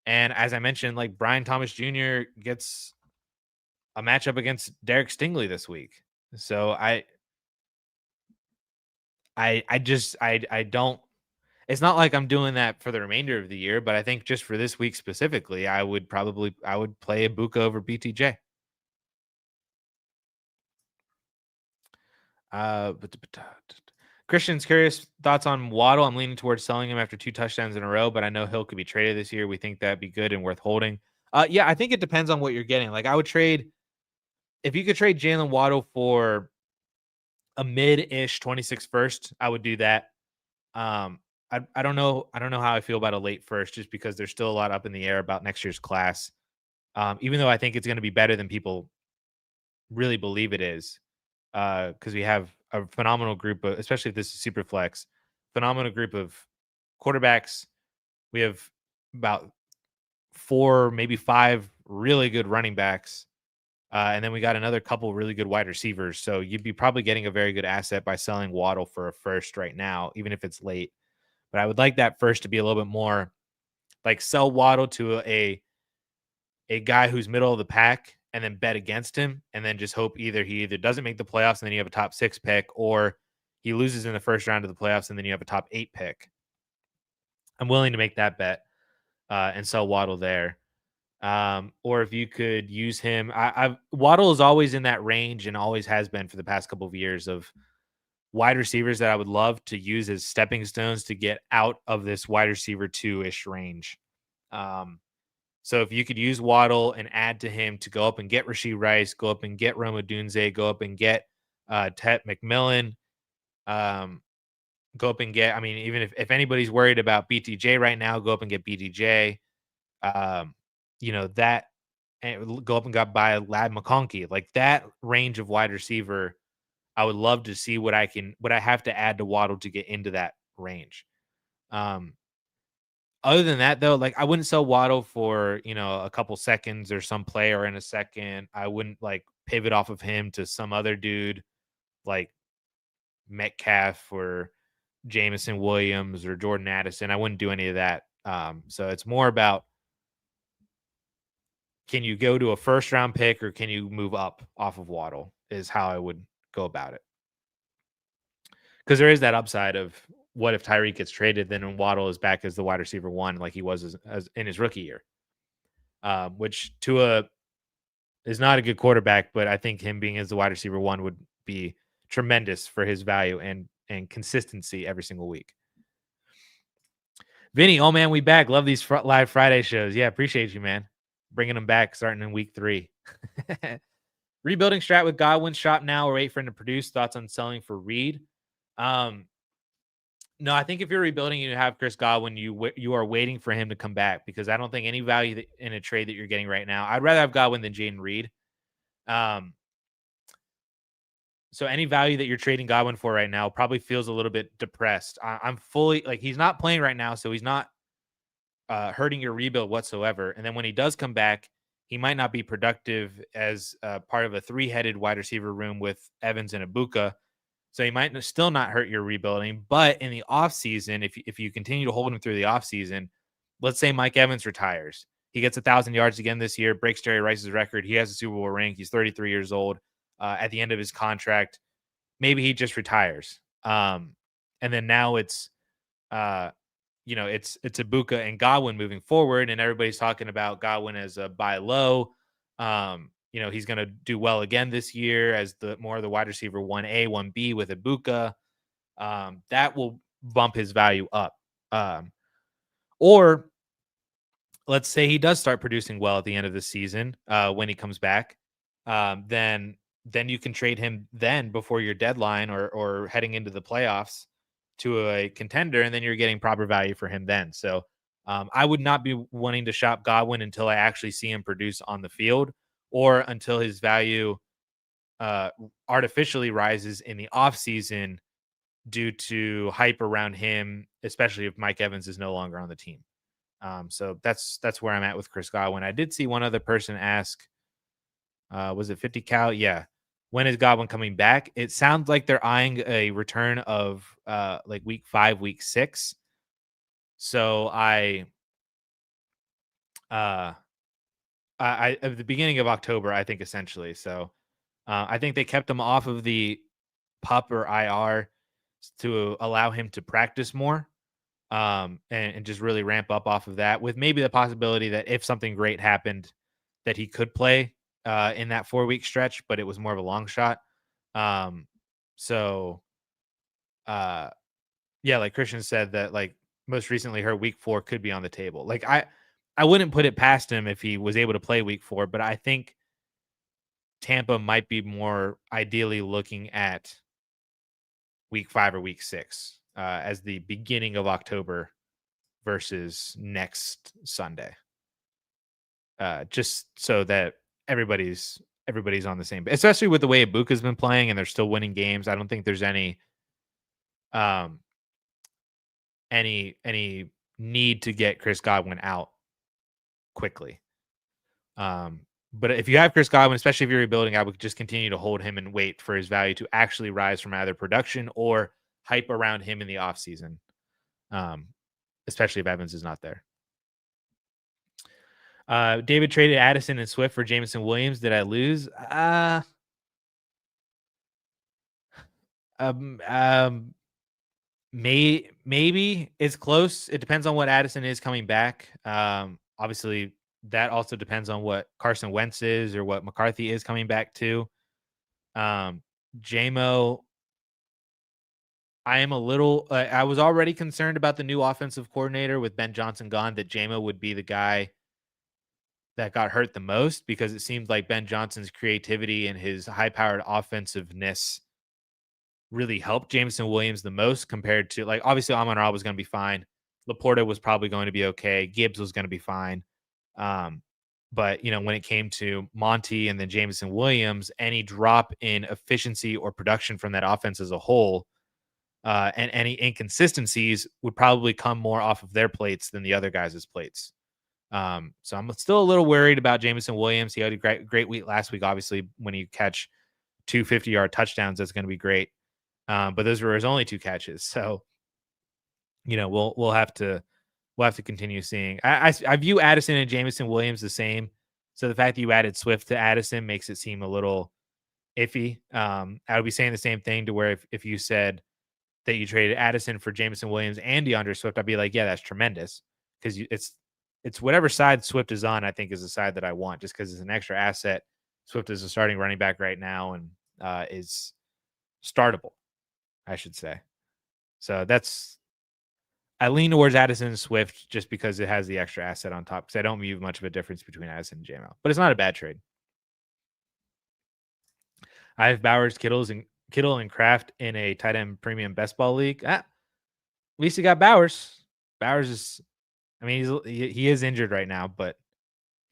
And as I mentioned, like Brian Thomas Jr. gets a matchup against Derek Stingley this week. So I don't, it's not like I'm doing that for the remainder of the year, but I think just for this week specifically, I would play Ibuka over BTJ. Christian's curious thoughts on Waddle. I'm leaning towards selling him after 2 touchdowns in a row, but I know Hill could be traded this year. We think that'd be good and worth holding. Yeah, I think it depends on what you're getting. Like I would trade if you could trade Jalen Waddle for a mid-ish 26 first, I would do that. I don't know. I don't know how I feel about a late first, just because there's still a lot up in the air about next year's class. Even though I think it's going to be better than people really believe it is, because we have a phenomenal group of, especially if this is super flex, phenomenal group of quarterbacks. We have about 4, maybe 5 really good running backs. And then we got another couple really good wide receivers. So you'd be probably getting a very good asset by selling Waddle for a first right now, even if it's late. But I would like that first to be a little bit more like sell Waddle to a guy who's middle of the pack and then bet against him and then just hope either he either doesn't make the playoffs and then you have a top 6 pick, or he loses in the first round of the playoffs and then you have a top 8 pick. I'm willing to make that bet and sell Waddle there. Or if you could use him, Waddle is always in that range and always has been for the past couple of years of wide receivers that I would love to use as stepping stones to get out of this wide receiver 2-ish range. So if you could use Waddle and add to him to go up and get Rashee Rice, go up and get Rome Odunze, go up and get Tet McMillan, go up and get, I mean, even if anybody's worried about BTJ right now, go up and get BTJ. That, and go up and got by Lad McConkey, like that range of wide receiver. I would love to see what I have to add to Waddle to get into that range. Other than that, though, like I wouldn't sell Waddle for, a couple seconds or some player in a second. I wouldn't like pivot off of him to some other dude like Metcalf or Jameson Williams or Jordan Addison. I wouldn't do any of that. So it's more about, can you go to a first round pick or can you move up off of Waddle is how I would go about it. Because there is that upside of what if Tyreek gets traded, then Waddle is back as the wide receiver 1 like he was as in his rookie year, which Tua is not a good quarterback, but I think him being as the wide receiver 1 would be tremendous for his value and consistency every single week. Vinny, oh man, we back. Love these live Friday shows. Yeah, appreciate you, man. Bringing them back starting in week 3. Rebuilding strat with Godwin. Shop now or wait for him to produce. Thoughts on selling for Reed? No, I think if you're rebuilding and you have Chris Godwin, you are waiting for him to come back, because I don't think any value in a trade that you're getting right now. I'd rather have Godwin than Jaden Reed. So any value that you're trading Godwin for right now probably feels a little bit depressed. I'm fully like, he's not playing right now, so he's not hurting your rebuild whatsoever. And then when he does come back, he might not be productive as part of a 3-headed wide receiver room with Evans and Ibuka. So he might still not hurt your rebuilding. But in the offseason, if you continue to hold him through the offseason, let's say Mike Evans retires. He gets 1,000 yards again this year, breaks Jerry Rice's record. He has a Super Bowl ring. He's 33 years old. At the end of his contract, maybe he just retires. And then now it's Ibuka and Godwin moving forward, and everybody's talking about Godwin as a buy low. He's going to do well again this year as the more of the wide receiver 1A, 1B with Ibuka. That will bump his value up. Or let's say he does start producing well at the end of the season when he comes back. Then you can trade him then before your deadline or heading into the playoffs to a contender, and then you're getting proper value for him then. So I would not be wanting to shop Godwin until I actually see him produce on the field, or until his value artificially rises in the offseason due to hype around him, especially if Mike Evans is no longer on the team. So that's where I'm at with Chris Godwin. I did see one other person ask, was it 50 cal? Yeah. When is Godwin coming back? It sounds like they're eyeing a return of like week 5, week 6. So I at the beginning of October, I think, essentially. So I think they kept him off of the PUP or IR to allow him to practice more and just really ramp up off of that, with maybe the possibility that if something great happened, that he could play in that 4-week stretch, but it was more of a long shot. Yeah, like Christian said, that like most recently her week 4 could be on the table. Like I wouldn't put it past him if he was able to play week 4, but I think Tampa might be more ideally looking at week 5 or week 6 as the beginning of October versus next Sunday. Just so that everybody's on the same, especially with the way Ibuka's been playing and they're still winning games. I don't think there's um any need to get Chris Godwin out quickly. But if you have Chris Godwin, especially if you're rebuilding, I would just continue to hold him and wait for his value to actually rise from either production or hype around him in the offseason. Especially if Evans is not there. David traded Addison and Swift for Jameson Williams. Did I lose? Maybe it's close. It depends on what Addison is coming back. Obviously, that also depends on what Carson Wentz is or what McCarthy is coming back to. JMO, I am a little. I was already concerned about the new offensive coordinator with Ben Johnson gone, that JMO would be the guy that got hurt the most, because it seemed like Ben Johnson's creativity and his high-powered offensiveness really helped Jameson Williams the most, compared to, like, obviously Amon-Ra was going to be fine. Laporta was probably going to be okay. Gibbs was going to be fine. But, when it came to Monty and then Jameson Williams, any drop in efficiency or production from that offense as a whole, and any inconsistencies would probably come more off of their plates than the other guys' plates. So I'm still a little worried about Jameson Williams. He had a great week last week. Obviously, when you catch 2 50-yard touchdowns, that's going to be great. But those were his only 2 catches. So, we'll have to continue seeing. I view Addison and Jameson Williams the same. So the fact that you added Swift to Addison makes it seem a little iffy. I would be saying the same thing to where if you said that you traded Addison for Jameson Williams and DeAndre Swift, I'd be like, yeah, that's tremendous, because it's whatever side Swift is on, I think, is the side that I want, just because it's an extra asset. Swift is a starting running back right now and is startable, I should say. So I lean towards Addison and Swift just because it has the extra asset on top, because I don't view much of a difference between Addison and JMO. But it's not a bad trade. I have Bowers, Kittle, and Kraft in a tight end premium best ball league. At least you got Bowers. Bowers is, he is injured right now, but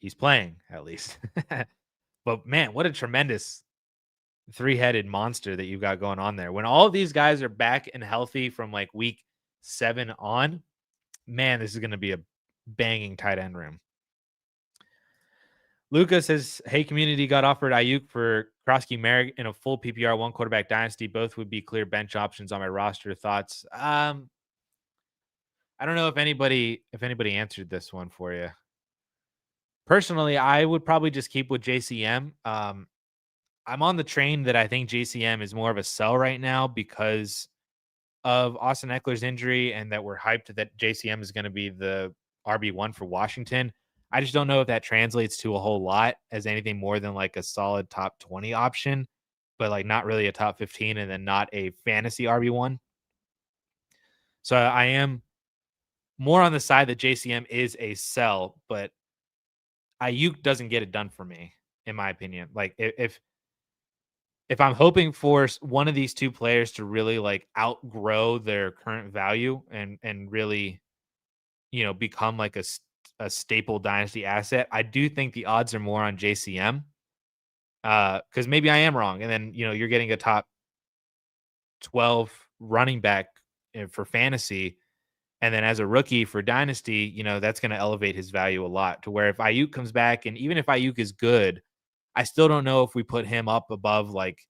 he's playing at least. But man, what a tremendous 3-headed monster that you've got going on there. When all of these guys are back and healthy from like week 7 on, man, this is going to be a banging tight end room. Lucas says, hey, community, got offered Ayuk for Krosky Merrick in a full PPR 1 quarterback dynasty. Both would be clear bench options on my roster. Thoughts? I don't know if anybody answered this one for you. Personally, I would probably just keep with JCM. I'm on the train that I think JCM is more of a sell right now because of Austin Eckler's injury, and that we're hyped that JCM is going to be the RB1 for Washington. I just don't know if that translates to a whole lot as anything more than like a solid top 20 option, but like not really a top 15, and then not a fantasy RB1. So I am more on the side that JCM is a sell, but Ayuk doesn't get it done for me, in my opinion. Like if I'm hoping for one of these two players to really like outgrow their current value and really, become like a staple dynasty asset, I do think the odds are more on JCM. Because maybe I am wrong, and then you're getting a top 12 running back for fantasy. And then as a rookie for dynasty, that's going to elevate his value a lot, to where if Ayuk comes back, and even if Ayuk is good, I still don't know if we put him up above like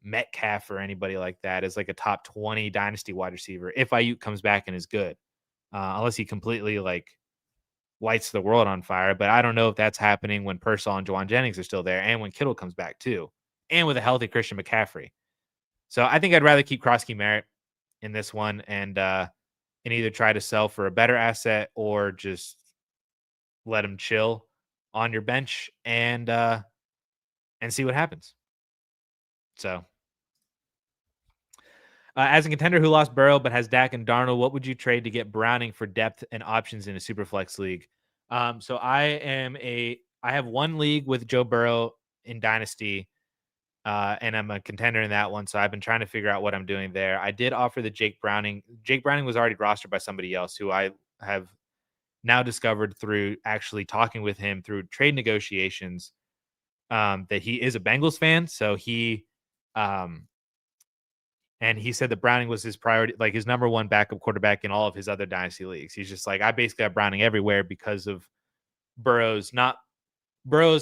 Metcalf or anybody like that as like a top 20 dynasty wide receiver if Ayuk comes back and is good, unless he completely like lights the world on fire. But I don't know if that's happening when Pearsall and Juwan Jennings are still there, and when Kittle comes back too, and with a healthy Christian McCaffrey. So I think I'd rather keep Krosky Merritt in this one and either try to sell for a better asset or just let him chill on your bench and see what happens. So as a contender who lost Burrow but has Dak and Darnold, what would you trade to get Browning for depth and options in a super flex league? So I have one league with Joe Burrow in Dynasty, and I'm a contender in that one. So I've been trying to figure out what I'm doing there. I did offer the Jake Browning. Jake Browning was already rostered by somebody else who I have now discovered through actually talking with him through trade negotiations, that he is a Bengals fan. So um, and he said that Browning was his priority, like his number one backup quarterback in all of his other dynasty leagues. He's just like, I basically have Browning everywhere because of Burrow's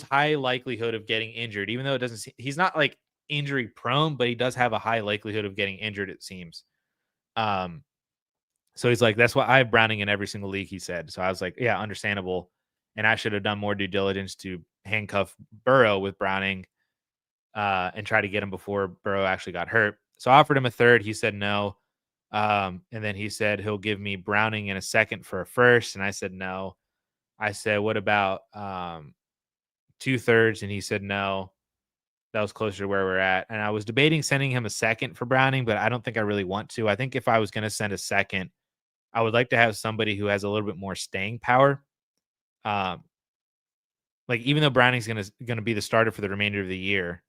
high likelihood of getting injured, even though it doesn't he's not like injury prone, but he does have a high likelihood of getting injured, it seems. Um, so he's like, that's why I have Browning in every single league, he said. So I was like, yeah, understandable. And I should have done more due diligence to handcuff Burrow with Browning, and try to get him before Burrow actually got hurt. So I offered him a third. He said no. And then he said he'll give me Browning in a second for a first. And I said no. I said, what about 2/3? And he said no. That was closer to where we're at. And I was debating sending him a second for Browning, but I don't think I really want to. I think if I was going to send a second, I would like to have somebody who has a little bit more staying power. Um, like even though Browning's gonna be the starter for the remainder of the year,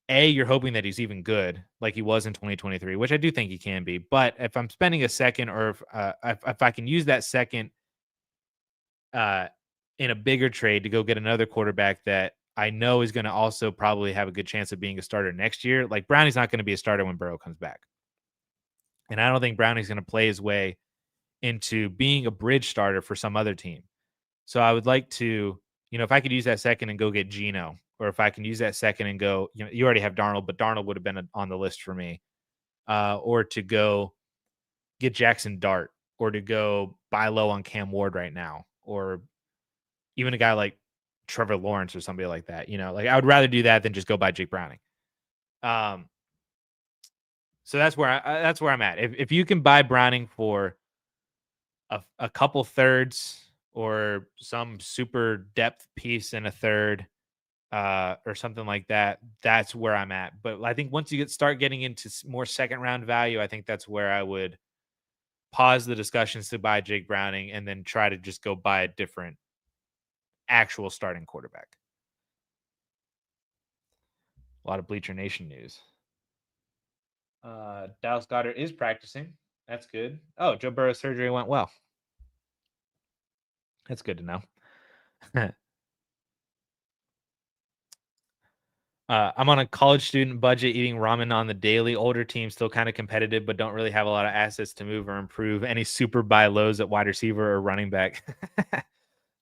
you're hoping that he's even good, like he was in 2023, which I do think he can be. But if I'm spending a second, or if I can use that second uh, in a bigger trade to go get another quarterback that I know is going to also probably have a good chance of being a starter next year, like Browning's not going to be a starter when Burrow comes back, and I don't think Browning's going to play his way into being a bridge starter for some other team. So I would like to, if I could use that second and go get Geno, or if I can use that second and go, you already have Darnold, but Darnold would have been on the list for me, or to go get Jackson Dart, or to go buy low on Cam Ward right now, or even a guy like Trevor Lawrence or somebody like that. Like I would rather do that than just go buy Jake Browning. Um, so that's where I'm at. If you can buy Browning for a couple thirds, or some super depth piece in a third, or something like that, that's where I'm at. But I think once you start getting into more second round value, I think that's where I would pause the discussions to buy Jake Browning and then try to just go buy a different actual starting quarterback. A lot of Bleacher Nation news. Dallas Goedert is practicing. That's good. Oh, Joe Burrow's surgery went well. That's good to know. I'm on a college student budget, eating ramen on the daily. Older teams still kind of competitive, but don't really have a lot of assets to move or improve. Any super buy lows at wide receiver or running back?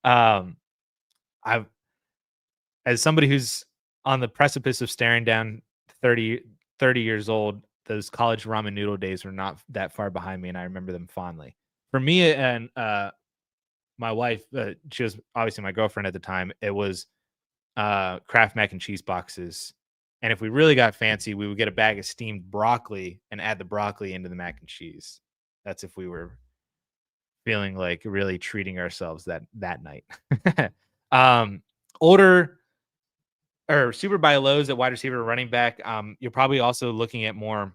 um, I've as somebody who's on the precipice of staring down 30 years old, those college ramen noodle days were not that far behind me, and I remember them fondly. For me and my wife, she was obviously my girlfriend at the time. It was Kraft mac and cheese boxes. And if we really got fancy, we would get a bag of steamed broccoli and add the broccoli into the mac and cheese. That's if we were feeling like really treating ourselves that night. um, Older or super buy lows at wide receiver or running back. You're probably also looking at more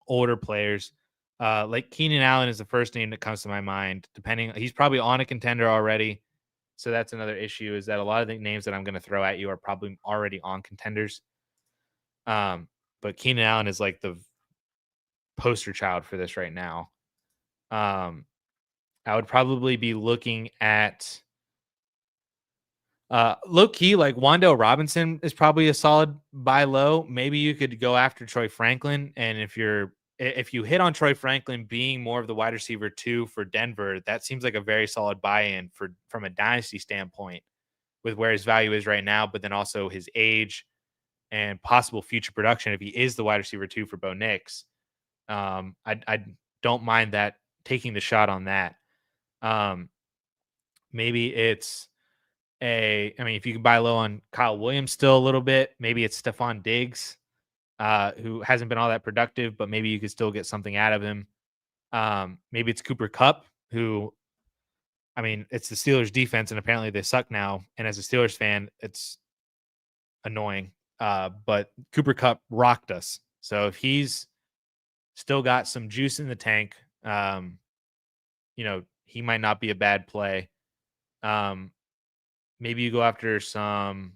older players. Like Keenan Allen is the first name that comes to my mind. He's probably on a contender already. So that's another issue, is that a lot of the names that I'm going to throw at you are probably already on contenders. But Keenan Allen is like the poster child for this right now. I would probably be looking at low key, like Wando Robinson is probably a solid buy low. Maybe you could go after Troy Franklin, and if you hit on Troy Franklin being more of the wide receiver 2 for Denver, that seems like a very solid buy-in from a dynasty standpoint, with where his value is right now, but then also his age and possible future production if he is the wide receiver 2 for Bo Nix. I don't mind that, taking the shot on that. Maybe it's if you can buy low on Kyle Williams still a little bit, maybe it's Stephon Diggs, who hasn't been all that productive, but maybe you could still get something out of him. Maybe it's Cooper Kupp, who, it's the Steelers defense, and apparently they suck now. And as a Steelers fan, it's annoying. But Cooper Kupp rocked us. So if he's still got some juice in the tank, he might not be a bad play. Maybe you go after some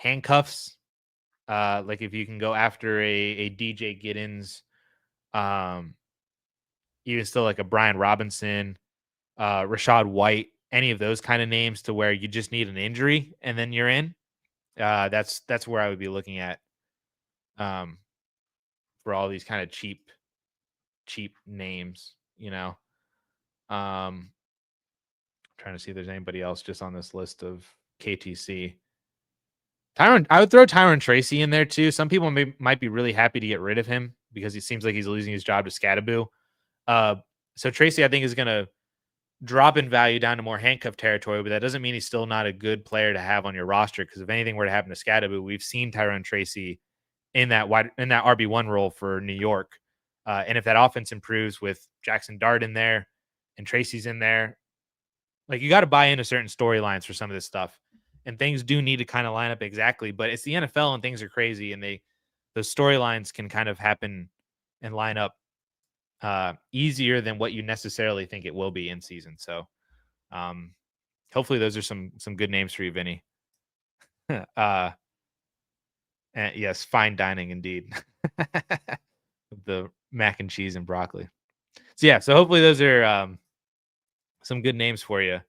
handcuffs. Like if you can go after a DJ Giddens, um, even still like a Brian Robinson, Rashad White, any of those kind of names to where you just need an injury and then you're in. That's where I would be looking at um, for all these kind of cheap names. Trying to see if there's anybody else just on this list of KTC. I would throw Tyron Tracy in there too. Some people might be really happy to get rid of him because it seems like he's losing his job to Scadaboo. Uh, so Tracy, I think, is going to drop in value down to more handcuff territory, but that doesn't mean he's still not a good player to have on your roster. Because if anything were to happen to Scadaboo, we've seen Tyron Tracy in that RB1 role for New York. And if that offense improves with Jackson Dart in there and Tracy's in there, like you got to buy into certain storylines for some of this stuff. And things do need to kind of line up exactly, but it's the NFL and things are crazy and those storylines can kind of happen and line up easier than what you necessarily think it will be in season. So hopefully those are some good names for you, Vinny. And yes, fine dining indeed. The mac and cheese and broccoli. So yeah, so hopefully those are some good names for you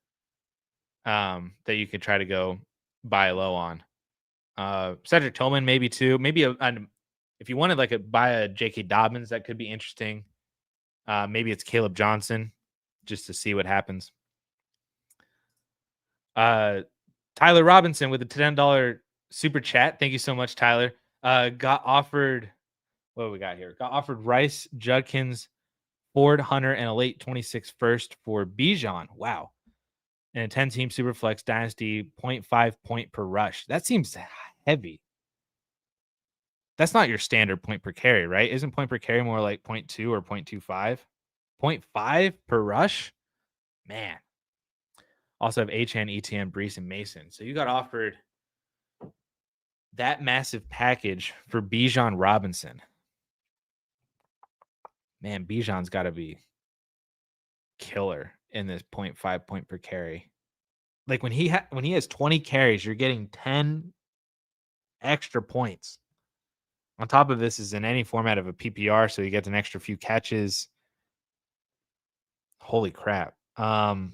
that you could try to go buy low on. Cedric Tillman maybe too. Maybe if you wanted like buy a J.K. Dobbins, that could be interesting. Maybe it's Caleb Johnson just to see what happens. Tyler Robinson with a $10 super chat. Thank you so much, Tyler. Got offered, what do we got here? Got offered Rice, Judkins, Ford, Hunter, and a late 26 first for Bijan. Wow. And a 10-team Superflex Dynasty, 0.5 point per rush. That seems heavy. That's not your standard point per carry, right? Isn't point per carry more like 0.2 or 0.25? 0.5 per rush? Man. Also have Achane, ETN, Brees, and Mason. So you got offered that massive package for Bijan Robinson. Man, Bijan's got to be killer in this 0.5 point per carry. Like when he has 20 carries, you're getting 10 extra points. On top of this is in any format of a PPR, so he gets an extra few catches. Holy crap. What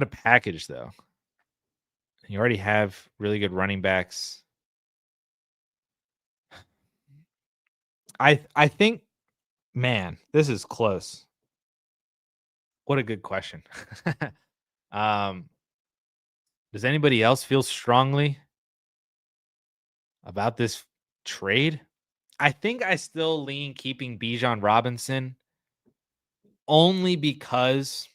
a package, though. You already have really good running backs. I think, man, this is close. What a good question. Does anybody else feel strongly about this trade? I think I still lean keeping Bijan Robinson only because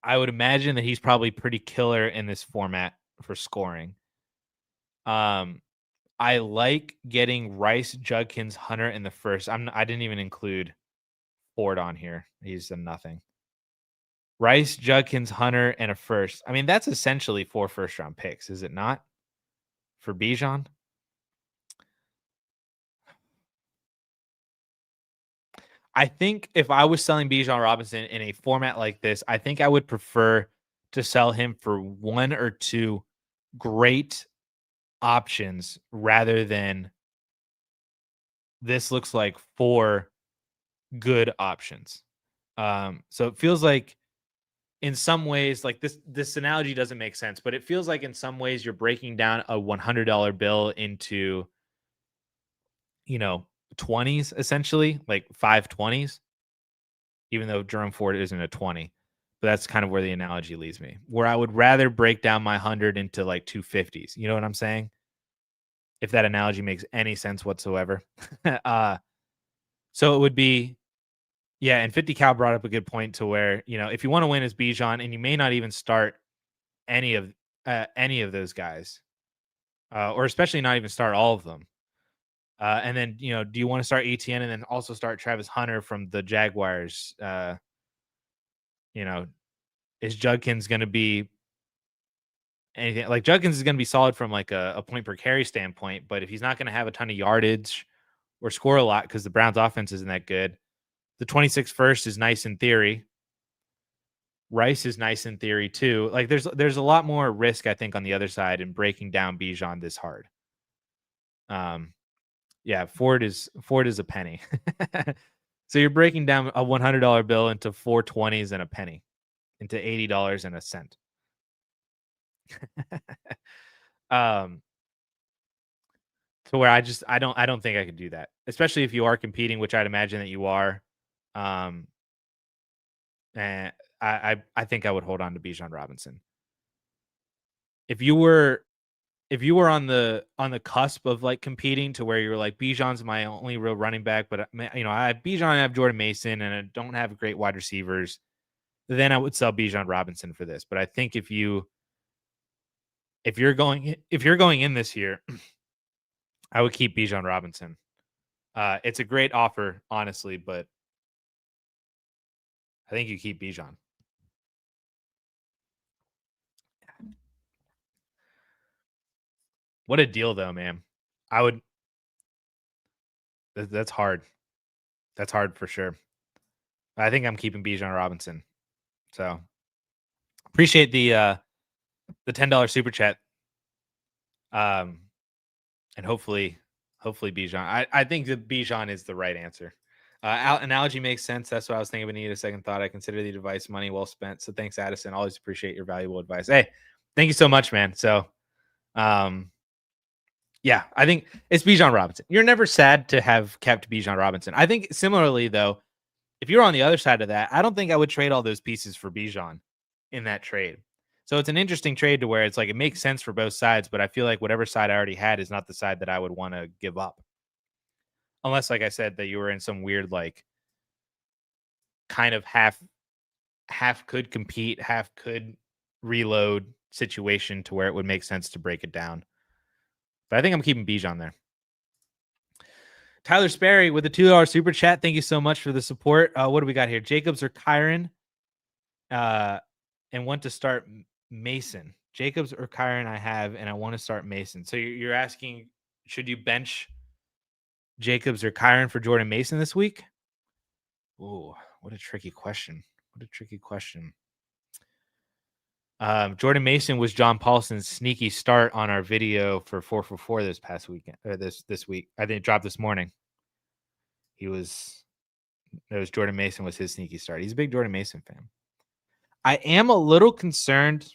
I would imagine that he's probably pretty killer in this format for scoring. I like getting Rice, Judkins, Hunter in the first. I didn't even include Ford on here. He's a nothing. Rice, Judkins, Hunter, and a first. I mean, that's essentially 4 first-round picks, is it not? For Bijan? I think if I was selling Bijan Robinson in a format like this, I think I would prefer to sell him for 1 or 2 great options rather than this looks like 4 good options. So it feels like in some ways, like this analogy doesn't make sense, but it feels like in some ways you're breaking down a $100 bill into, 20s essentially, like 5 20s, even though Jerome Ford isn't a 20. But that's kind of where the analogy leads me, where I would rather break down my 100 into like 250s. You know what I'm saying? If that analogy makes any sense whatsoever. So it would be, yeah, and 50 Cal brought up a good point to where, if you want to win as Bijan, and you may not even start any of those guys, or especially not even start all of them. And then, do you want to start ETN and then also start Travis Hunter from the Jaguars? Is Judkins going to be anything? Like Judkins is going to be solid from like a point per carry standpoint, but if he's not going to have a ton of yardage or score a lot because the Browns offense isn't that good, the 26 first is nice in theory. Rice is nice in theory too. Like there's a lot more risk, I think, on the other side in breaking down Bijan this hard. Um, yeah, Ford is a penny. So you're breaking down a $100 bill into 4 20s and a penny, into $80 and a cent. um, to where I don't think I could do that, especially if you are competing, which I'd imagine that you are. Um, and I think I would hold on to Bijan Robinson. If you were on the cusp of like competing to where you're like Bijan's my only real running back, but I have Bijan, I have Jordan Mason, and I don't have great wide receivers, then I would sell Bijan Robinson for this. But I think if you're going in this year, I would keep Bijan Robinson. It's a great offer, honestly, but I think you keep Bijan. What a deal, though, man. I would. That's hard. That's hard for sure. I think I'm keeping Bijan Robinson. So appreciate the $10 super chat. Um, and hopefully Bijan. I think that Bijan is the right answer. Analogy makes sense. That's what I was thinking. But need a second thought. I consider the device money well spent. So thanks, Addison. Always appreciate your valuable advice. Hey, thank you so much, man. So, um, yeah, I think it's Bijan Robinson. You're never sad to have kept Bijan Robinson. I think similarly though, if you're on the other side of that, I don't think I would trade all those pieces for Bijan in that trade. So it's an interesting trade to where it's like it makes sense for both sides, but I feel like whatever side I already had is not the side that I would want to give up. Unless, like I said, that you were in some weird, like kind of half could compete, half could reload situation to where it would make sense to break it down. But I think I'm keeping Bijan there. Tyler Sperry with a $2 super chat. Thank you so much for the support. What do we got here? Jacobs or Kyron? And want to start Mason. Jacobs or Kyron I have, and I want to start Mason. So you're asking, should you bench Jacobs or Kyron for Jordan Mason this week? Ooh, what a tricky question. What a tricky question. Jordan Mason was John Paulson's sneaky start on our video for 4 for 4 this past weekend, or this week. I think it dropped this morning. It was Jordan Mason was his sneaky start. He's a big Jordan Mason fan. I am a little concerned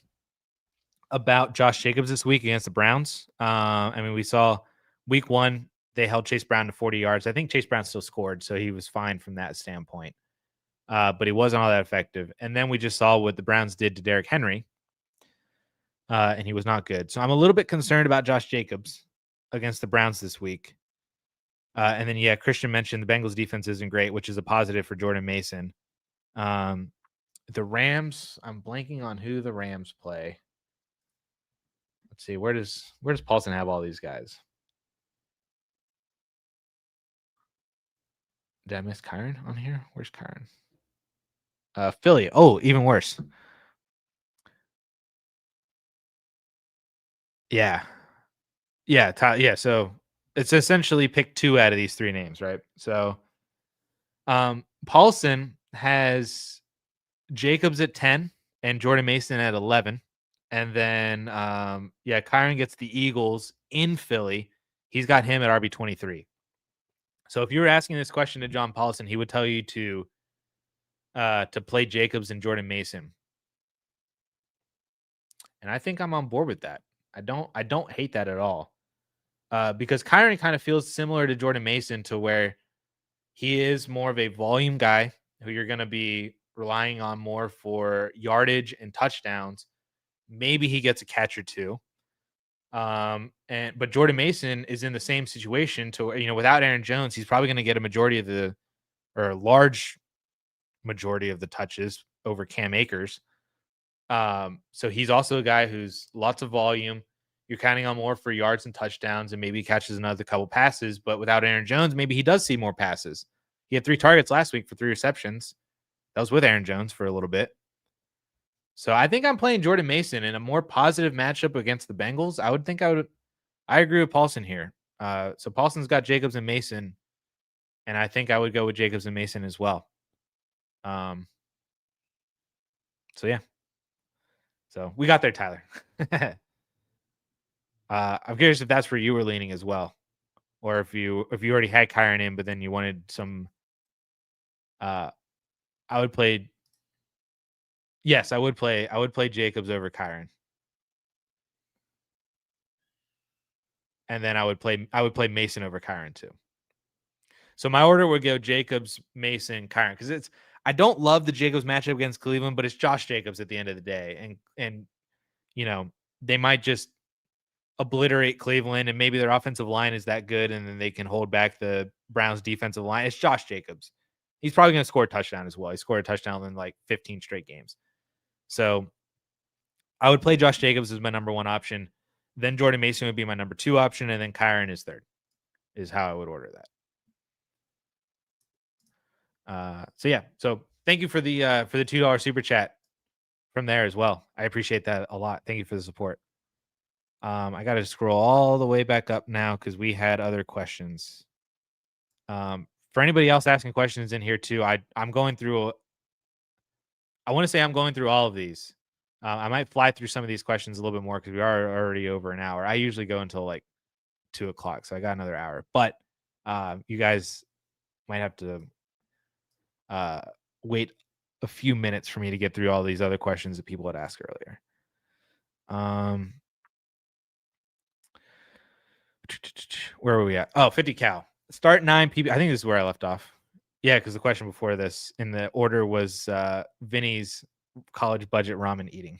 about Josh Jacobs this week against the Browns. I mean, we saw week 1, they held Chase Brown to 40 yards. I think Chase Brown still scored, so he was fine from that standpoint. But he wasn't all that effective. And then we just saw what the Browns did to Derrick Henry, and he was not good. So I'm a little bit concerned about Josh Jacobs against the Browns this week. And then, yeah, Christian mentioned the Bengals defense isn't great, which is a positive for Jordan Mason. The Rams, I'm blanking on who the Rams play. Let's see, where does Paulson have all these guys? Did I miss Kyron on here? Where's Kyron? Philly. Oh, even worse. Yeah. Yeah. Yeah. So it's essentially pick 2 out of these 3 names, right? So Paulson has Jacobs at 10 and Jordan Mason at 11. And then, Kyron gets the Eagles in Philly. He's got him at RB 23. So if you were asking this question to John Paulson, he would tell you to play Jacobs and Jordan Mason. And I think I'm on board with that. I don't hate that at all. Because Kyron kind of feels similar to Jordan Mason to where he is more of a volume guy who you're going to be relying on more for yardage and touchdowns. Maybe he gets a catch or 2. But Jordan Mason is in the same situation to where, without Aaron Jones, he's probably going to get a large majority of the touches over Cam Akers. So he's also a guy who's lots of volume. You're counting on more for yards and touchdowns, and maybe he catches another couple passes. But without Aaron Jones, maybe he does see more passes. He had 3 targets last week for 3 receptions. That was with Aaron Jones for a little bit. So I think I'm playing Jordan Mason in a more positive matchup against the Bengals. I agree with Paulson here. So Paulson's got Jacobs and Mason, and I think I would go with Jacobs and Mason as well. So yeah. So we got there, Tyler. I'm curious if that's where you were leaning as well, or if you already had Kyron in, but then you wanted some. I would play. Yes, I would play. I would play Jacobs over Kyron, and then I would play. I would play Mason over Kyron too. So my order would go Jacobs, Mason, Kyron, because it's. I don't love the Jacobs matchup against Cleveland, but it's Josh Jacobs at the end of the day, and you know they might just obliterate Cleveland, and maybe their offensive line is that good, and then they can hold back the Browns' defensive line. It's Josh Jacobs. He's probably going to score a touchdown as well. He scored a touchdown in like 15 straight games. So I would play Josh Jacobs as my number one option. Then Jordan Mason would be my number two option, and then Kyron is third, is how I would order that. So yeah. So thank you for the $2 super chat from there as well. I appreciate that a lot. Thank you for the support. I got to scroll all the way back up now because we had other questions. For anybody else asking questions in here too, I'm going through. I want to say I'm going through all of these. I might fly through some of these questions a little bit more because we are already over an hour. I usually go until like 2:00, so I got another hour. But you guys might have to wait a few minutes for me to get through all these other questions that people had asked earlier. Where were we at? Oh, 50 cal. Start 9 PB. I think this is where I left off. Yeah, because the question before this in the order was Vinny's college budget ramen eating.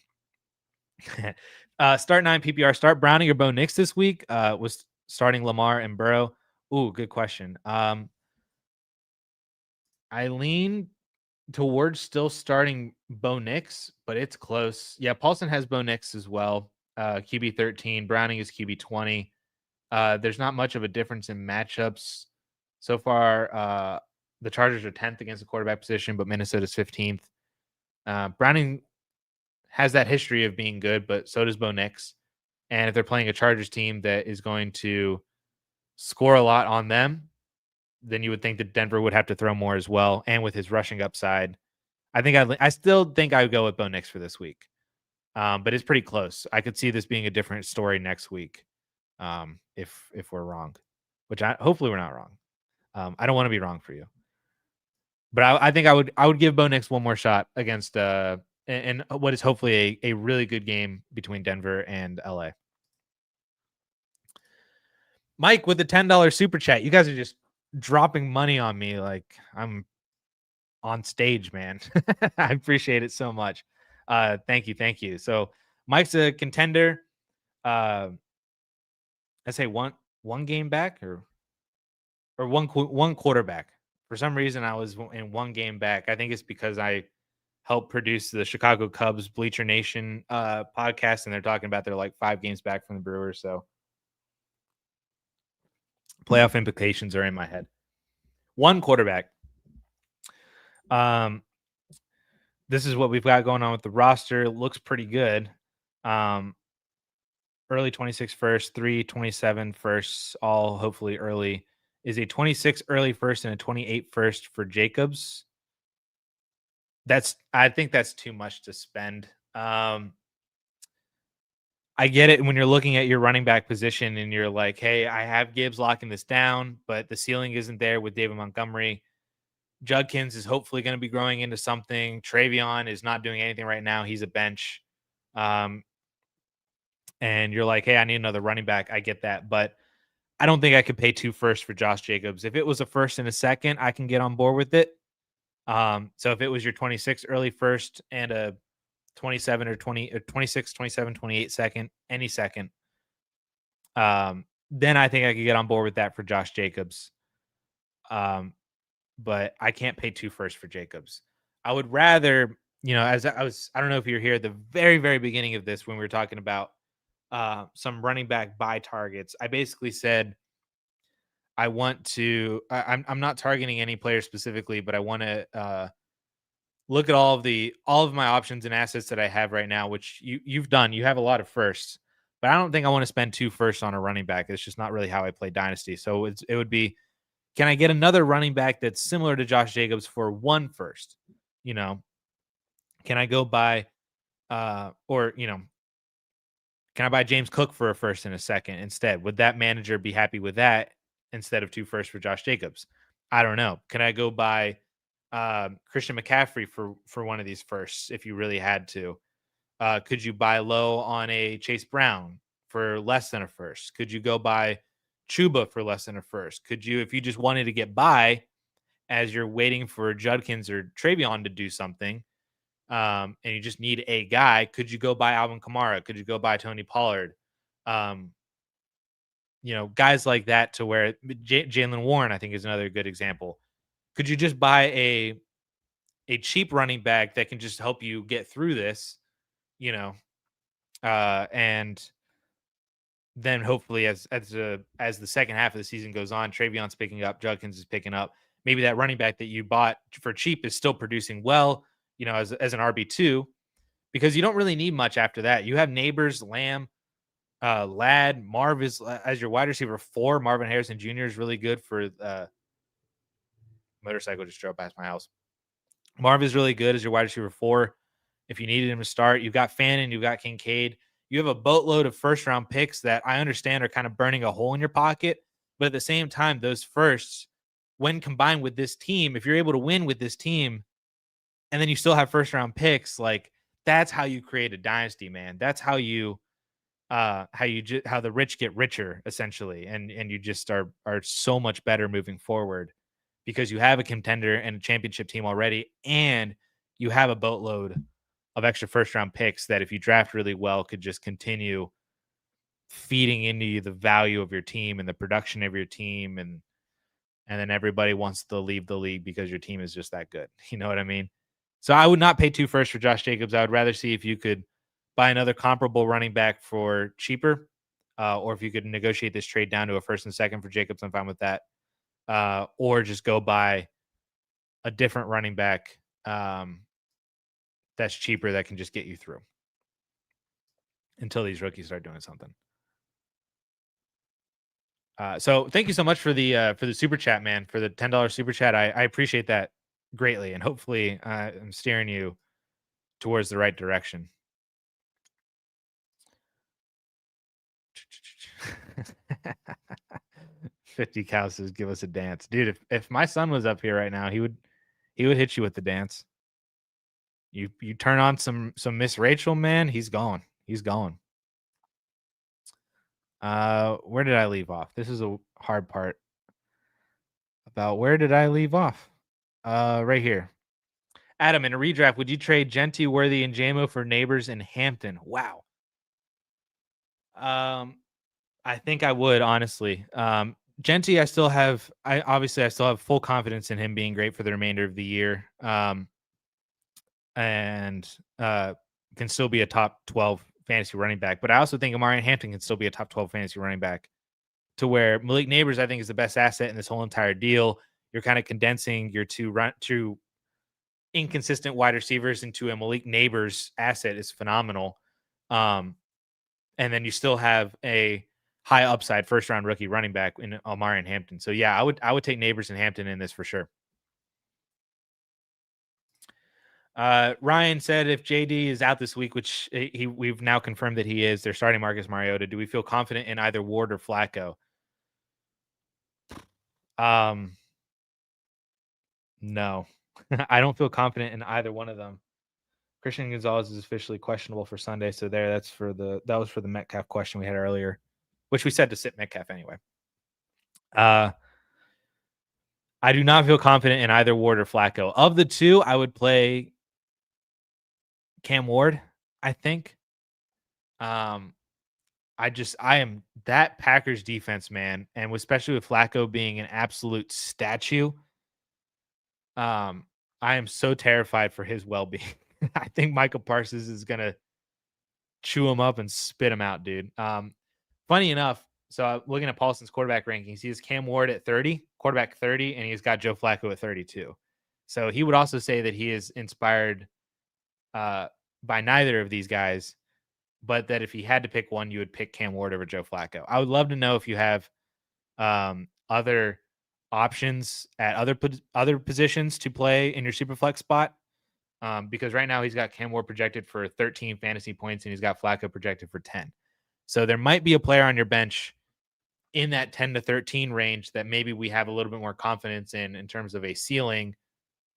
Start 9 PPR. Start Browning or Bo Nix this week. Was starting Lamar and Burrow. Ooh, good question. I lean towards still starting Bo Nix, but it's close. Yeah, Paulson has Bo Nix as well. QB 13. Browning is QB 20. There's not much of a difference in matchups so far. The Chargers are 10th against the quarterback position, but Minnesota's 15th. Browning has that history of being good, but so does Bo Nix. And if they're playing a Chargers team that is going to score a lot on them, then you would think that Denver would have to throw more as well. And with his rushing upside, I still think I would go with Bo Nix for this week. But it's pretty close. I could see this being a different story next week. If we're wrong, which hopefully we're not wrong. I don't want to be wrong for you, but I think I would give Bo Nix one more shot against and what is hopefully a really good game between Denver and LA. Mike with the $10 super chat. You guys are just dropping money on me like I'm on stage, man. I appreciate it so much. Thank you. So Mike's a contender. I say one game back or one quarterback. For some reason, I was in one game back. I think it's because I helped produce the Chicago Cubs Bleacher Nation podcast, and they're talking about they're like 5 games back from the Brewers. So playoff implications are in my head. One quarterback. This is what we've got going on with the roster. It looks pretty good. Early 26 first, 3 27 firsts, all hopefully early. Is a 26 early first and a 28 first for Jacobs. I think that's too much to spend. I get it when you're looking at your running back position and you're like, hey, I have Gibbs locking this down, but the ceiling isn't there with David Montgomery. Judkins is hopefully going to be growing into something. Travion is not doing anything right now. He's a bench. And you're like, hey, I need another running back. I get that. But I don't think I could pay 2 firsts for Josh Jacobs. If it was a first and a second, I can get on board with it. So if it was your 26 early first and a 27 or 20 or 26, 27, 28 second, any second, then I think I could get on board with that for Josh Jacobs. But I can't pay 2 firsts for Jacobs. I would rather, as I don't know if you're here at the very, very beginning of this when we were talking about some running back buy targets. I basically said I want to. I'm not targeting any player specifically, but I want to look at all of my options and assets that I have right now, which you've done. You have a lot of firsts, but I don't think I want to spend 2 firsts on a running back. It's just not really how I play Dynasty. So it would be, can I get another running back that's similar to Josh Jacobs for 1 first? Can Can I go buy or can I buy James Cook for a first and a second instead? Would that manager be happy with that instead of 2 firsts for Josh Jacobs? I don't know. Can I go buy Christian McCaffrey for one of these firsts if you really had to? Could you buy low on a Chase Brown for less than a first? Could you go buy Chuba for less than a first? Could you, if you just wanted to get by as you're waiting for Judkins or Travion to do something, and you just need a guy, could you go buy Alvin Kamara? Could you go buy Tony Pollard? Um, guys like that to where Jalen Warren, I think, is another good example. Could you just buy a cheap running back that can just help you get through this, and then hopefully as the second half of the season goes on, Travion's picking up, Judkins is picking up. Maybe that running back that you bought for cheap is still producing well, as an RB2, because you don't really need much after that. You have Neighbors, Lamb, Ladd, Marv is as your wide receiver 4. Marvin Harrison Jr. is really good for motorcycle just drove past my house. Marv is really good as your wide receiver 4. If you needed him to start, you've got Fannin, you've got Kincaid. You have a boatload of first round picks that I understand are kind of burning a hole in your pocket. But at the same time, those firsts, when combined with this team, if you're able to win with this team, and then you still have first round picks, like that's how you create a dynasty, man. That's how how the rich get richer, essentially, and you just are so much better moving forward because you have a contender and a championship team already, and you have a boatload of extra first round picks that if you draft really well could just continue feeding into you the value of your team and the production of your team, and then everybody wants to leave the league because your team is just that good. You know what I mean? So I would not pay 2 firsts for Josh Jacobs. I would rather see if you could buy another comparable running back for cheaper, or if you could negotiate this trade down to a first and second for Jacobs. I'm fine with that. Or just go buy a different running back that's cheaper that can just get you through until these rookies start doing something. So thank you so much for the super chat, man, for the $10 super chat. I appreciate that greatly, and hopefully I'm steering you towards the right direction. $50 cows says, give us a dance, dude. If my son was up here right now, he would hit you with the dance. You turn on some Miss Rachel, man, he's gone. He's gone. Where did I leave off? This is a hard part. About where did I leave off? Right here. Adam, in a redraft, would you trade Genty, Worthy, and JMO for Neighbors and Hampton? Wow. I think I would, honestly. Genty, I still have full confidence in him being great for the remainder of the year. And can still be a top 12 fantasy running back. But I also think Amari Hampton can still be a top 12 fantasy running back, to where Malik Neighbors, I think, is the best asset in this whole entire deal. You're kind of condensing your two inconsistent wide receivers into a Malik Neighbors asset is phenomenal. And then you still have a high upside first round rookie running back in Amari and Hampton. So yeah, I would take Neighbors and Hampton in this for sure. Ryan said if JD is out this week, which we've now confirmed that he is, they're starting Marcus Mariota. Do we feel confident in either Ward or Flacco? No, I don't feel confident in either one of them. Christian Gonzalez is officially questionable for Sunday. So that was for the Metcalf question we had earlier, which we said to sit Metcalf anyway. I do not feel confident in either Ward or Flacco. Of the two, I would play Cam Ward, I think. I am that Packers defense, man. And especially with Flacco being an absolute statue. I am so terrified for his well-being. I think Michael Parsons is going to chew him up and spit him out, dude. Funny enough, so looking at Paulson's quarterback rankings, he has Cam Ward at 30, quarterback 30, and he's got Joe Flacco at 32. So he would also say that he is inspired by neither of these guys, but that if he had to pick one, you would pick Cam Ward over Joe Flacco. I would love to know if you have other options at other positions to play in your super flex spot. because right now he's got Cam Ward projected for 13 fantasy points and he's got Flacco projected for 10. So there might be a player on your bench in that 10 to 13 range that maybe we have a little bit more confidence in terms of a ceiling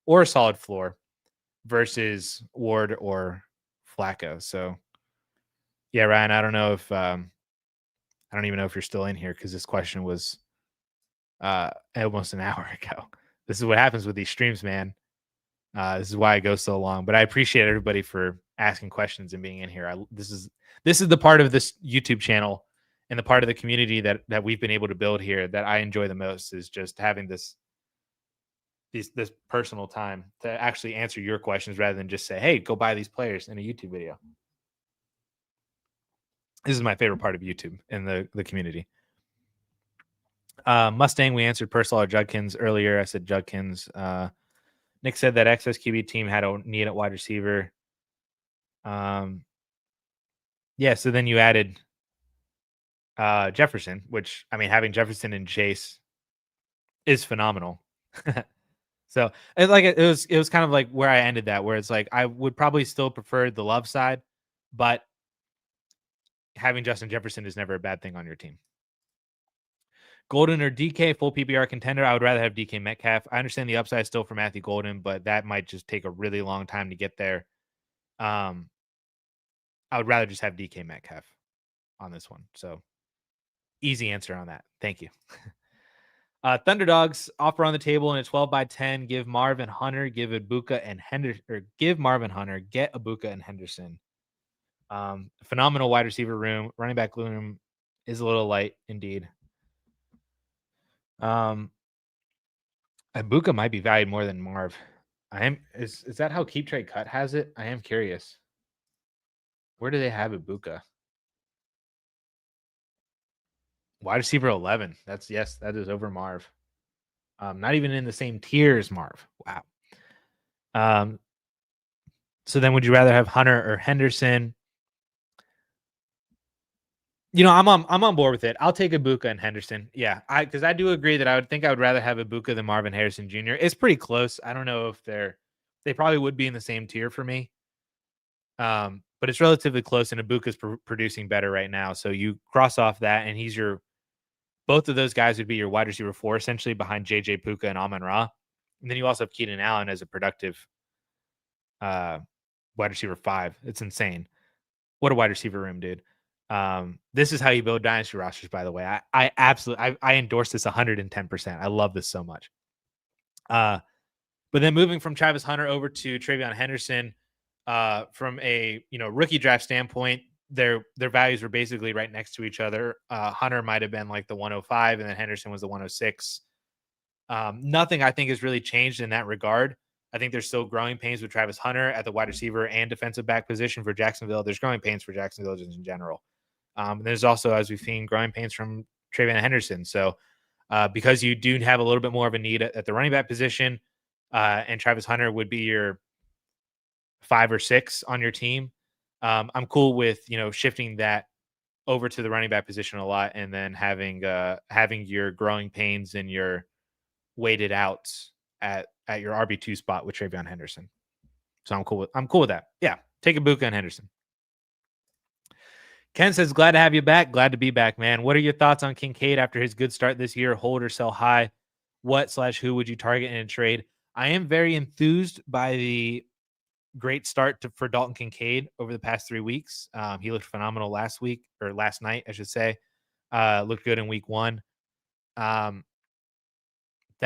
or a solid floor versus Ward or Flacco. So yeah, Ryan, I don't know if I don't even know if you're still in here because this question was almost an hour ago. This is what happens with these streams, man. This is why it goes so long. But I appreciate everybody for asking questions and being in here. This is the part of this YouTube channel and the part of the community that we've been able to build here that I enjoy the most is just having this personal time to actually answer your questions rather than just say, hey, go buy these players in a YouTube video. This is my favorite part of YouTube and the community. Mustang, we answered Purcell or Judkins earlier. I said Judkins. Nick said that XSQB team had a need at wide receiver. Yeah, so then you added Jefferson, which, I mean, having Jefferson and Chase is phenomenal. So it was kind of like where I ended that, where it's like I would probably still prefer the Love side, but having Justin Jefferson is never a bad thing on your team. Golden or DK, full PPR contender. I would rather have DK Metcalf. I understand the upside still for Matthew Golden, but that might just take a really long time to get there. I would rather just have DK Metcalf on this one. So easy answer on that. Thank you. Thunderdogs offer on the table in a 12 by 10. Give Marvin Hunter, give Ibuka and Henderson, or give Marvin Hunter, get Ibuka and Henderson. Phenomenal wide receiver room. Running back room is a little light indeed. Ibuka might be valued more than Marv. Is that how Keep Trade Cut has it? I am curious. Where do they have Ibuka? Wide receiver 11. That is over Marv. Not even in the same tier as Marv. Wow. So then would you rather have Hunter or Henderson? You know, I'm on board with it. I'll take Ibuka and Henderson. Yeah, because I do agree that I would rather have Ibuka than Marvin Harrison Jr. It's pretty close. I don't know if they probably would be in the same tier for me. But it's relatively close, and Ibuka's producing better right now. So you cross off that, and both of those guys would be your wide receiver 4, essentially behind JJ Puka and Amon-Ra. And then you also have Keenan Allen as a productive wide receiver 5. It's insane. What a wide receiver room, dude. This is how you build dynasty rosters, by the way. I absolutely endorse this 110%. I love this so much. But then moving from Travis Hunter over to TreVeyon Henderson, from a rookie draft standpoint, their values were basically right next to each other. Hunter might have been like the 105, and then Henderson was the 106. Nothing I think has really changed in that regard. I think there's still growing pains with Travis Hunter at the wide receiver and defensive back position for Jacksonville. There's growing pains for Jacksonville just in general. And there's also, as we've seen, growing pains from TreVeyon Henderson. So because you do have a little bit more of a need at the running back position, and Travis Hunter would be your 5 or 6 on your team, I'm cool with shifting that over to the running back position a lot, and then having your growing pains and your weighted outs at your RB2 spot with TreVeyon Henderson. So I'm cool with that. Yeah, take Ibuka and Henderson. Ken says, glad to have you back. Glad to be back, man. What are your thoughts on Kincaid after his good start this year? Hold or sell high? What/who would you target in a trade? I am very enthused by the great start for Dalton Kincaid over the past 3 weeks. He looked phenomenal last night, I should say. Looked good in week 1. That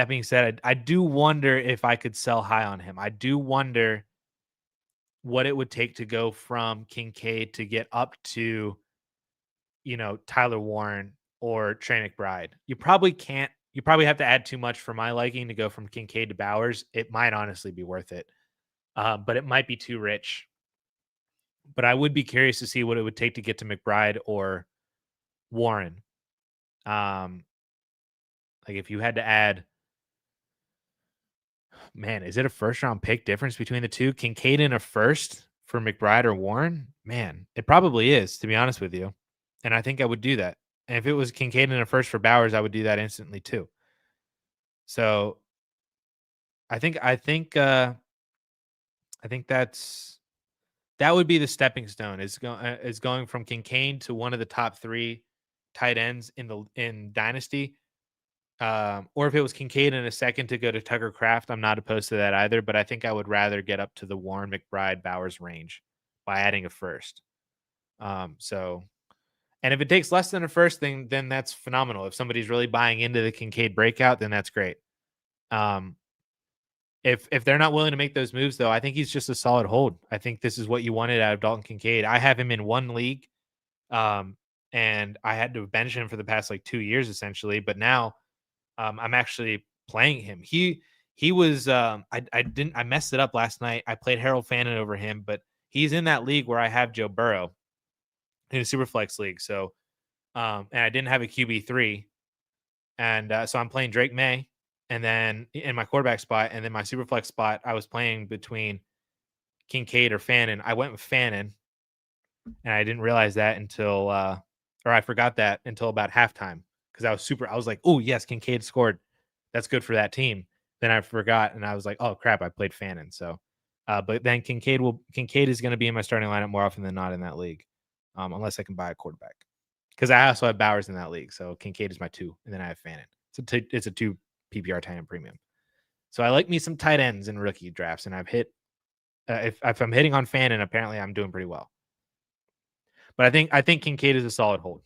being said, I do wonder if I could sell high on him. I do wonder what it would take to go from Kincaid to get up to, Tyler Warren or Trey McBride. You probably can't. You probably have to add too much for my liking to go from Kincaid to Bowers. It might honestly be worth it, but it might be too rich. But I would be curious to see what it would take to get to McBride or Warren. Like if you had to add, man, is it a first round pick difference between the two? Kincaid in a first for McBride or Warren? Man, it probably is, to be honest with you. And I think I would do that. And if it was Kincaid in a first for Bowers, I would do that instantly too. So I think I think that would be the stepping stone is going from Kincaid to one of the top 3 tight ends in Dynasty. Or if it was Kincaid in a second to go to Tucker Kraft, I'm not opposed to that either. But I think I would rather get up to the Warren McBride Bowers range by adding a first. So, and if it takes less than a first thing, then that's phenomenal. If somebody's really buying into the Kincaid breakout, then that's great. If they're not willing to make those moves, though, I think he's just a solid hold. I think this is what you wanted out of Dalton Kincaid. I have him in one league, and I had to bench him for the past like 2 years essentially. But now I'm actually playing him. He was I messed it up last night. I played Harold Fannin over him, but he's in that league where I have Joe Burrow in a Superflex league. So and I didn't have a QB3, and so I'm playing Drake May, and then in my quarterback spot, and then my Superflex spot, I was playing between Kincaid or Fannin. I went with Fannin, and I didn't realize that until or I forgot that until about halftime because I was like, oh yes, Kincaid scored. That's good for that team. Then I forgot, and I was like, oh crap, I played Fannin. So, but then Kincaid is going to be in my starting lineup more often than not in that league, unless I can buy a quarterback. Because I also have Bowers in that league, so Kincaid is my 2, and then I have Fannin. It's a 2 PPR tight end premium. So I like me some tight ends in rookie drafts, and I've hit. If I'm hitting on Fannin, apparently I'm doing pretty well. But I think Kincaid is a solid hold,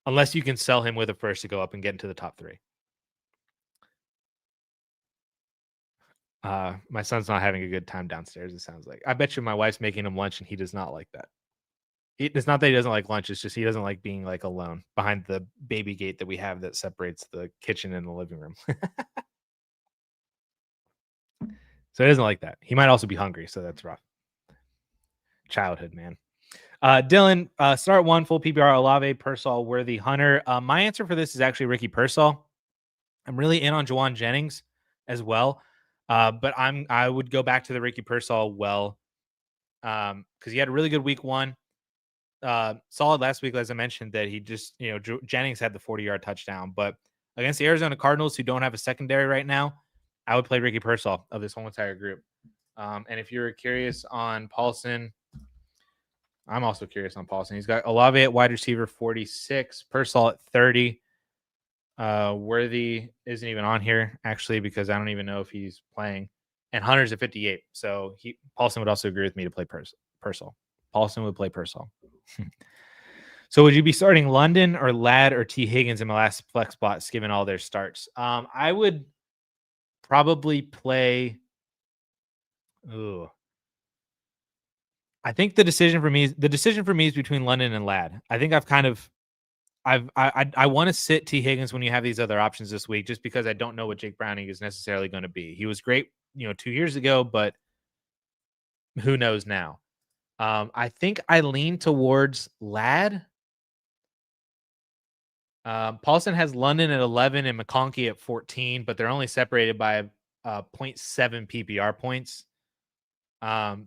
unless you can sell him with a first to go up and get into the top 3. My son's not having a good time downstairs. It sounds like. I bet you my wife's making him lunch, and he does not like that. It's not that he doesn't like lunch. It's just he doesn't like being like alone behind the baby gate that we have that separates the kitchen and the living room. So he doesn't like that. He might also be hungry, so that's rough. Childhood, man. Dylan, start 1, full PPR, Olave, Pearsall, Worthy, Hunter. My answer for this is actually Ricky Pearsall. I'm really in on Juwan Jennings as well. But I would go back to the Ricky Pearsall because he had a really good week 1. Solid last week, as I mentioned, that he just, Jennings had the 40-yard touchdown. But against the Arizona Cardinals, who don't have a secondary right now, I would play Ricky Pearsall of this whole entire group. And if you're curious on Paulson, I'm also curious on Paulson. He's got Olave at wide receiver 46, Pearsall at 30. Worthy isn't even on here, actually, because I don't even know if he's playing. And Hunter's at 58. So Paulson would also agree with me to play Pearsall. Paulson would play Pearsall. So would you be starting London or Ladd or T. Higgins in my last flex spots, given all their starts? I would probably play. I think the decision for me is between London and Ladd. I think I want to sit T. Higgins when you have these other options this week, just because I don't know what Jake Browning is necessarily going to be. He was great, 2 years ago, but who knows now? I think I lean towards Ladd. Paulson has London at 11 and McConkey at 14, but they're only separated by 0.7 PPR points.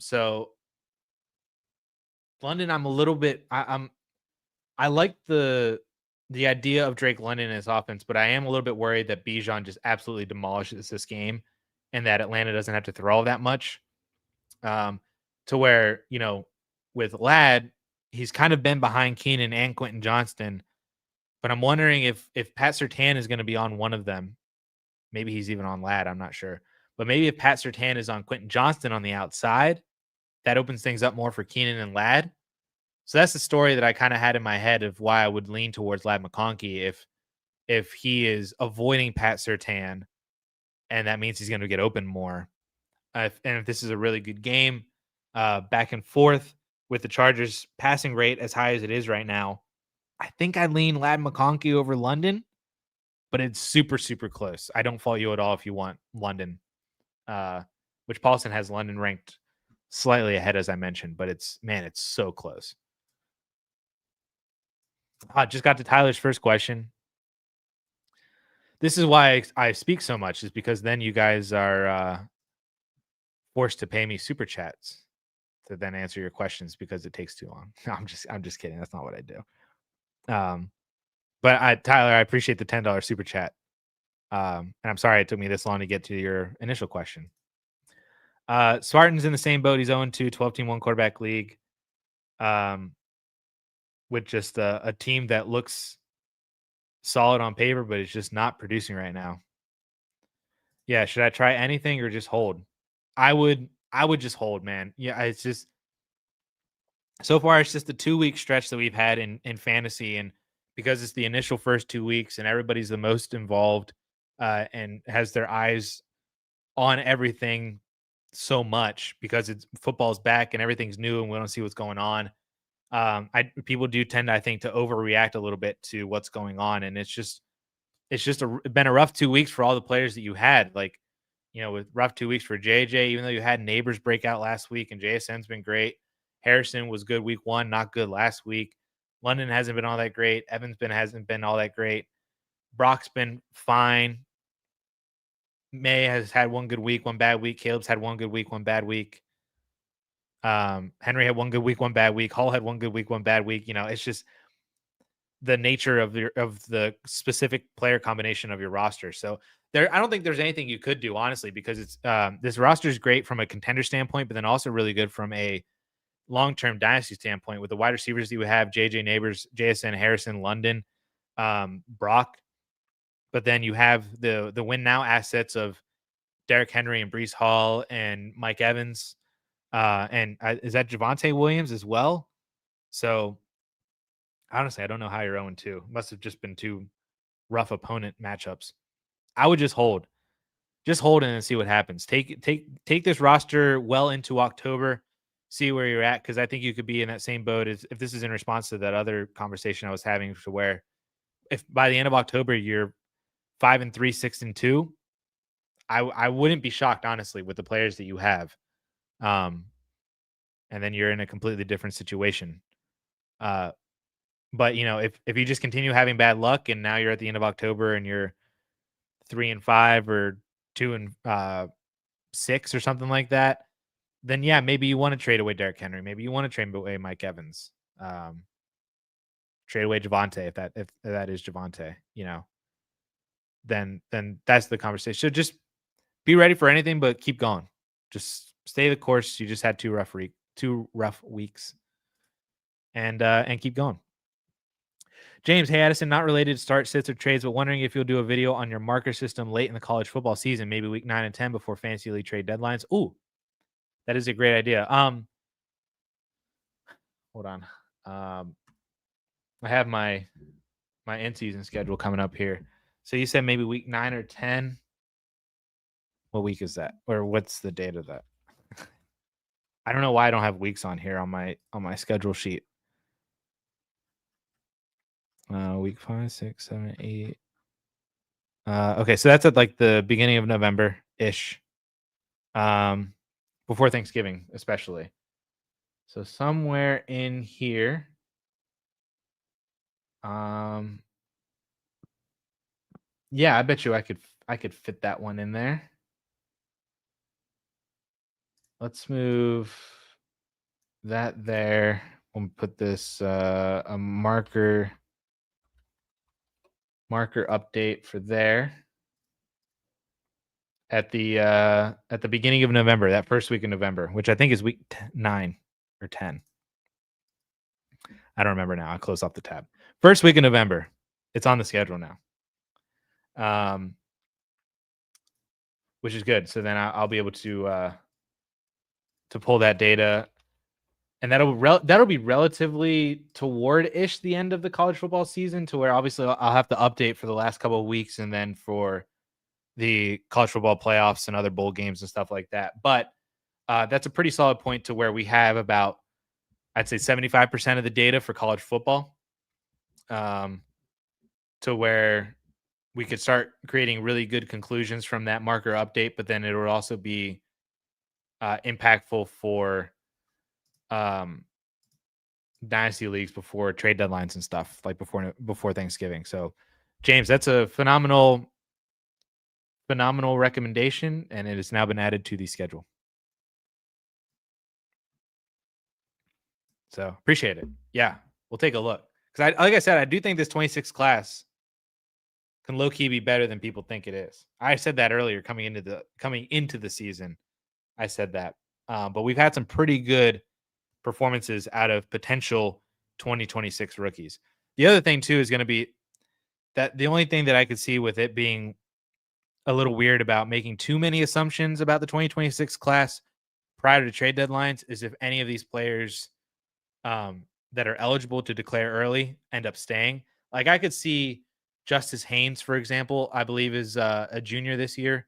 So London, I'm a little bit. I like the idea of Drake London in his offense, but I am a little bit worried that Bijan just absolutely demolishes this game, and that Atlanta doesn't have to throw that much. To where, with Ladd, he's kind of been behind Keenan and Quentin Johnston, but I'm wondering if Pat Surtain is going to be on one of them. Maybe he's even on Ladd. I'm not sure. But maybe if Pat Surtain is on Quentin Johnston on the outside, that opens things up more for Keenan and Ladd. So that's the story that I kind of had in my head of why I would lean towards Ladd McConkey if he is avoiding Pat Surtain, and that means he's going to get open more. And if this is a really good game, back and forth with the Chargers passing rate as high as it is right now, I think I'd lean Ladd McConkey over London, but it's super, super close. I don't fault you at all if you want London, which Paulson has London ranked slightly ahead, as I mentioned, but it's so close. Just got to Tyler's first question. This is why I speak so much, is because then you guys are forced to pay me super chats to then answer your questions because it takes too long. No, I'm just kidding. That's not what I do. But Tyler, I appreciate the $10 super chat. And I'm sorry it took me this long to get to your initial question. Spartan's in the same boat. He's 0-2, 12-team, one quarterback league. With just a team that looks solid on paper, but it's just not producing right now. Yeah, should I try anything or just hold? I would just hold, man. Yeah, it's just so far it's just a 2-week stretch that we've had in fantasy, and because it's the initial first 2 weeks and everybody's the most involved and has their eyes on everything so much because it's football's back and everything's new and we don't see what's going on. People do tend, I think, to overreact a little bit to what's going on, and it's just been a rough 2 weeks for all the players that you had. Like, with rough 2 weeks for JJ, even though you had Neighbors break out last week, and JSN's been great. Harrison was good week 1, not good last week. London hasn't been all that great. Hasn't been all that great. Brock's been fine. May has had one good week, one bad week. Caleb's had one good week, one bad week. Henry had one good week, one bad week. Hall had one good week, one bad week. It's just the nature of the specific player combination of your roster. So I don't think there's anything you could do, honestly, because it's this roster is great from a contender standpoint, but then also really good from a long-term dynasty standpoint with the wide receivers that you have: JJ, Neighbors, JSN, Harrison, London, Brock. But then you have the win now assets of Derrick Henry and Brees Hall and Mike Evans. And is that Javonte Williams as well? So honestly, I don't know how you're 0-2. Must have just been two rough opponent matchups. I would just hold. Just hold it and see what happens. Take this roster well into October, see where you're at, because I think you could be in that same boat as if this is in response to that other conversation I was having, to where if by the end of October you're 5-3, 6-2, I wouldn't be shocked, honestly, with the players that you have. And then you're in a completely different situation. But if you just continue having bad luck and now you're at the end of October and you're 3-5 or 2-6 or something like that, then yeah, maybe you want to trade away Derrick Henry. Maybe you want to trade away Mike Evans. Trade away Javonte if that is Javonte. Then that's the conversation. So just be ready for anything, but keep going. Just stay the course. You just had two rough weeks, and keep going. James, hey Addison, not related to start sits or trades, but wondering if you'll do a video on your marker system late in the college football season, maybe week 9 and 10 before fantasy league trade deadlines. Ooh, that is a great idea. Hold on. I have my in season schedule coming up here. So you said maybe week 9 or 10. What week is that? Or what's the date of that? I don't know why I don't have weeks on here on my schedule sheet. Week 5, 6, 7, 8. Okay, so that's at like the beginning of November ish. Before Thanksgiving, especially. So somewhere in here. Yeah, I bet you I could fit that one in there. Let's move that there. We'll put this a marker update for there at the beginning of November, that first week of November, which I think is week 9 or 10. I don't remember now. I'll close off the tab. First week of November. It's on the schedule now. Which is good. So then I'll be able to pull that data, and that'll be relatively toward-ish the end of the college football season, to where obviously I'll have to update for the last couple of weeks and then for the college football playoffs and other bowl games and stuff like that. But that's a pretty solid point to where we have about, I'd say 75% of the data for college football, to where we could start creating really good conclusions from that marker update, but then it would also be impactful for dynasty leagues before trade deadlines and stuff, like before Thanksgiving. So, James, that's a phenomenal recommendation, and it has now been added to the schedule. So appreciate it. Yeah, we'll take a look, because like I said, I do think this 26 class can low key be better than people think it is. I said that earlier coming into the season. I said that. But we've had some pretty good performances out of potential 2026 rookies. The other thing too is going to be that the only thing that I could see with it being a little weird about making too many assumptions about the 2026 class prior to trade deadlines is if any of these players that are eligible to declare early end up staying. Like I could see Justice Haynes, for example, I believe is a junior this year,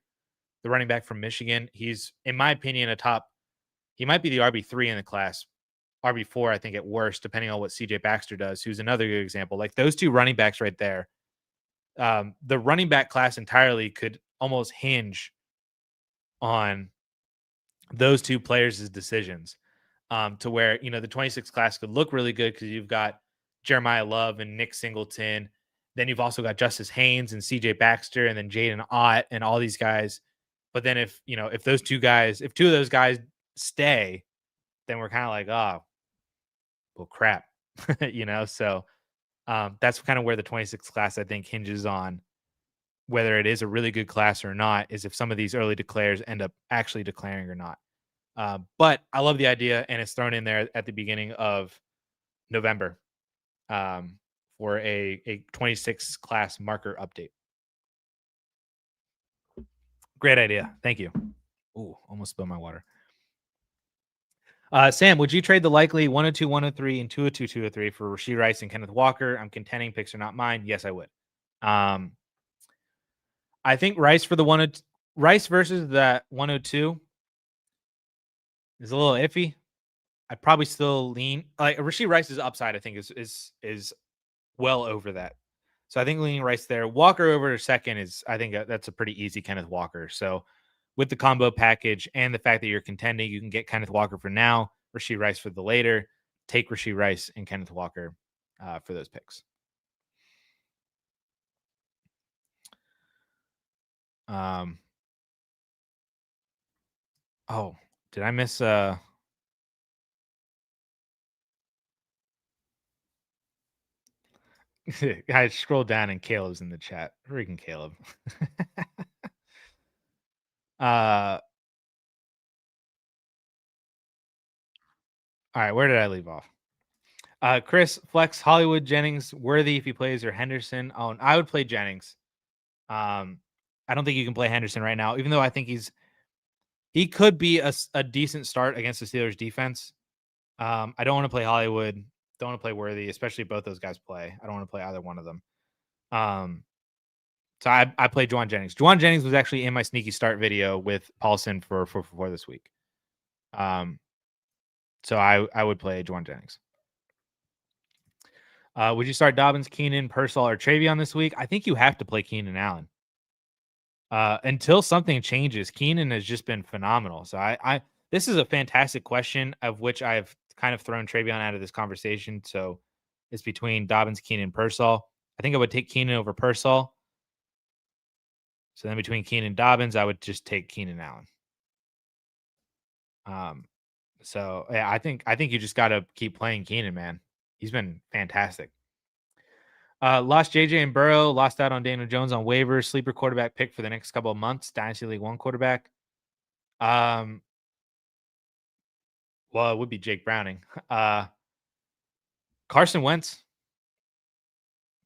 the running back from Michigan. He's, in my opinion, a top. He might be the RB3 in the class, RB4, I think at worst, depending on what CJ Baxter does, who's another good example. Like those two running backs right there, the running back class entirely could almost hinge on those two players' decisions, to where, the 26 class could look really good because you've got Jeremiah Love and Nick Singleton. Then you've also got Justice Haynes and CJ Baxter and then Jaden Ott and all these guys. But then if those two guys, if two of those guys stay, then we're kind of like, oh, well, crap, So that's kind of where the 26 class, I think, hinges on whether it is a really good class or not, is if some of these early declares end up actually declaring or not. But I love the idea, and it's thrown in there at the beginning of November, for a 26 class marker update. Great idea. Thank you. Ooh, almost spilled my water. Sam, would you trade the likely 102, 103, and 202, 203 for Rashee Rice and Kenneth Walker? I'm contending picks are not mine. Yes, I would. I think Rice for the Rice versus that 102 is a little iffy. I'd probably still lean like Rashee Rice's upside. I think is well over that. So I think leaning Rice there. Walker over second is, I think that's a pretty easy Kenneth Walker. So with the combo package and the fact that you're contending, you can get Kenneth Walker for now, Rashee Rice for the later. Take Rashee Rice and Kenneth Walker for those picks. Oh, did I miss I scrolled down and Caleb's in the chat. Freaking Caleb. All right, where did I leave off? Chris, Flex, Hollywood, Jennings, Worthy if he plays, or Henderson. Oh, I would play Jennings. I don't think you can play Henderson right now, even though I think he could be a decent start against the Steelers defense. I don't want to play Hollywood. Don't want to play Worthy, especially if both those guys play. I don't want to play either one of them. So I played Juwan Jennings. Juwan Jennings was actually in my sneaky start video with Paulson for this week. So I would play Juwan Jennings. Would you start Dobbins, Keenan, Purcell, or Travion this week? I think you have to play Keenan Allen. Until something changes, Keenan has just been phenomenal. So this is a fantastic question, of which I've kind of thrown Travion out of this conversation. So it's between Dobbins, Keenan, Purcell. I think I would take Keenan over Purcell. So then between Keenan and Dobbins, I would just take Keenan Allen. So yeah, I think you just got to keep playing Keenan, man. He's been fantastic. Lost JJ and Burrow, lost out on Daniel Jones on waivers, sleeper quarterback pick for the next couple of months, Dynasty League 1 quarterback. Well, it would be Jake Browning. Carson Wentz.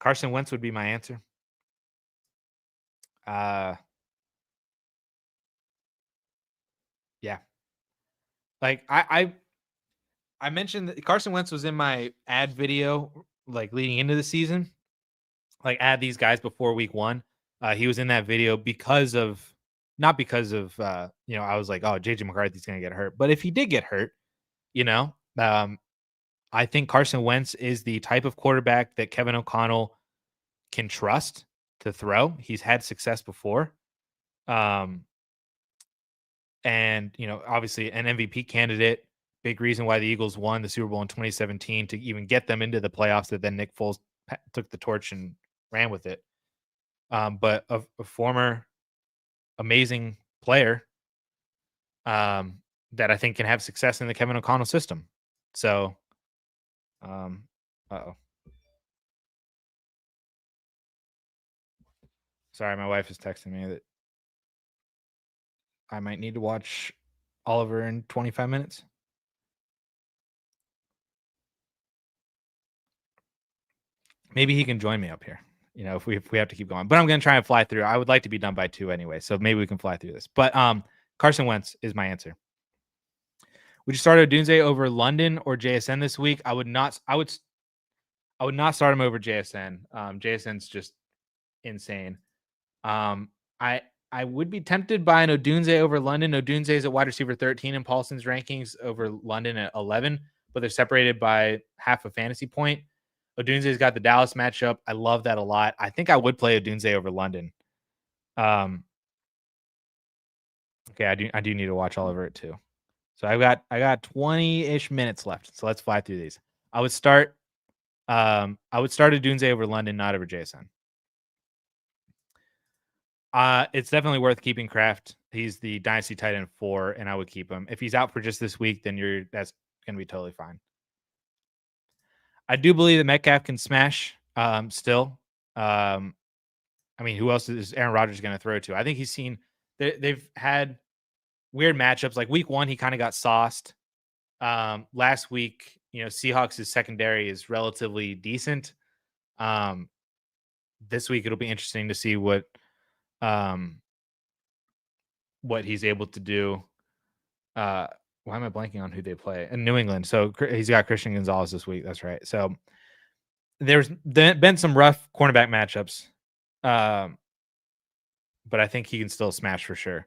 Carson Wentz would be my answer. Yeah. Like I mentioned that Carson Wentz was in my ad video, like leading into the season. Like add these guys before week 1. He was in that video not because of I was like, oh, JJ McCarthy's gonna get hurt. But if he did get hurt, I think Carson Wentz is the type of quarterback that Kevin O'Connell can trust to throw. He's had success before. And obviously an MVP candidate. Big reason why the Eagles won the Super Bowl in 2017 to even get them into the playoffs, that then Nick Foles took the torch and ran with it. But a former amazing player that I think can have success in the Kevin O'Connell system. So, uh-oh. Sorry, my wife is texting me that I might need to watch Oliver in 25 minutes. Maybe he can join me up here. If we have to keep going, but I'm going to try and fly through. I would like to be done by 2 anyway, so maybe we can fly through this. But Carson Wentz is my answer. Would you start Odunze over London or JSN this week? I would not. I would not start him over JSN. JSN's just insane. I would be tempted by an Odunze over London. Odunze is at wide receiver 13 in Paulson's rankings over London at 11, but they're separated by half a fantasy point. Odunze's got the Dallas matchup. I love that a lot. I think I would play Odunze over London. Okay, I do need to watch all over it too. So I got 20-ish minutes left. So let's fly through these. I would start Odunze over London, not over Jason. It's definitely worth keeping Kraft. He's the dynasty tight end 4, and I would keep him. If he's out for just this week, then that's gonna be totally fine. I do believe that Metcalf can smash still. I mean, who else is Aaron Rodgers going to throw to? I think he's seen they've had weird matchups. Like week 1, he kind of got sauced. Last week, Seahawks' secondary is relatively decent. This week, it'll be interesting to see what he's able to do. Why am I blanking on who they play? In New England. So he's got Christian Gonzalez this week. That's right. So there's been some rough cornerback matchups. But I think he can still smash for sure.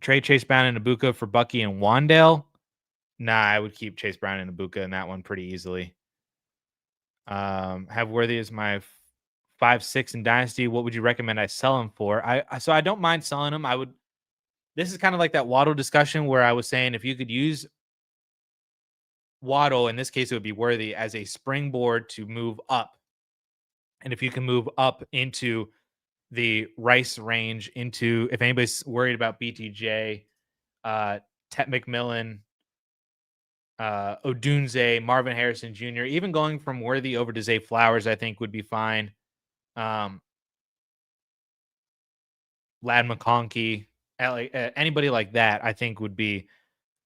Trade Chase Brown and Ibuka for Bucky and Wandale. Nah, I would keep Chase Brown and Ibuka in that one pretty easily. Have Worthy as my 5-6 in Dynasty. What would you recommend I sell him for? So I don't mind selling him. This is kind of like that Waddle discussion where I was saying if you could use Waddle, in this case, it would be Worthy as a springboard to move up. And if you can move up into the Rice range, if anybody's worried about BTJ, Tet McMillan, Odunze, Marvin Harrison Jr., even going from Worthy over to Zay Flowers, I think would be fine. Lad McConkey, anybody like that, I think would be,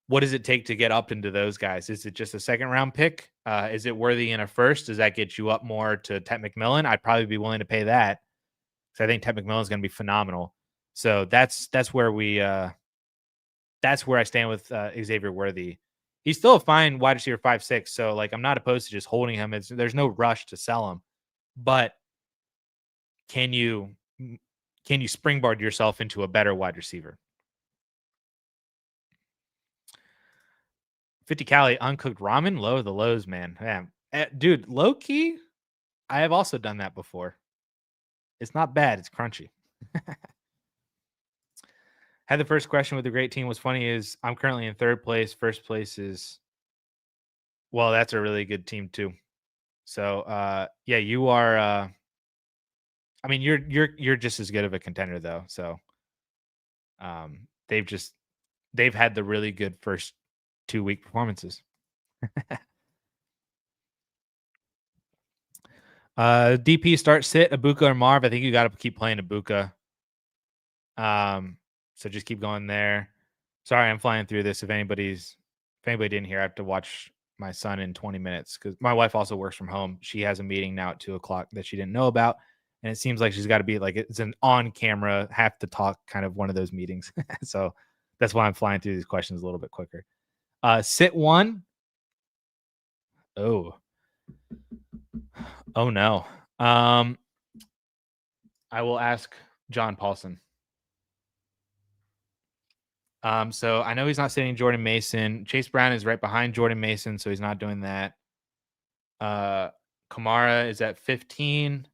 what does it take to get up into those guys? Is it just a second round pick? Is it Worthy in a first? Does that get you up more to Tet McMillan? I'd probably be willing to pay that. So I think Tet McMillan is going to be phenomenal. So that's where I stand with Xavier Worthy. He's still a fine wide receiver 5-6. So like, I'm not opposed to just holding him. There's no rush to sell him, but can you springboard yourself into a better wide receiver? 50 calorie uncooked ramen, low of the lows, man. Dude, low key, I have also done that before. It's not bad. It's crunchy. Had the first question with the great team. What's funny is I'm currently in 3rd place. First place is, well, that's a really good team too. So, yeah, you are. I mean, you're just as good of a contender though. So, they've had the really good first 2-week performances. DP start sit Ibuka or Marv. I think you got to keep playing Ibuka. So just keep going there. Sorry, I'm flying through this. If anybody didn't hear, I have to watch my son in 20 minutes because my wife also works from home. She has a meeting now at 2:00 that she didn't know about. And it seems like she's got to be like, it's an on camera, have to talk kind of one of those meetings. So that's why I'm flying through these questions a little bit quicker. Sit 1. Oh no. I will ask John Paulson. So I know he's not sitting Jordan Mason. Chase Brown is right behind Jordan Mason, so he's not doing that. Kamara is at 15.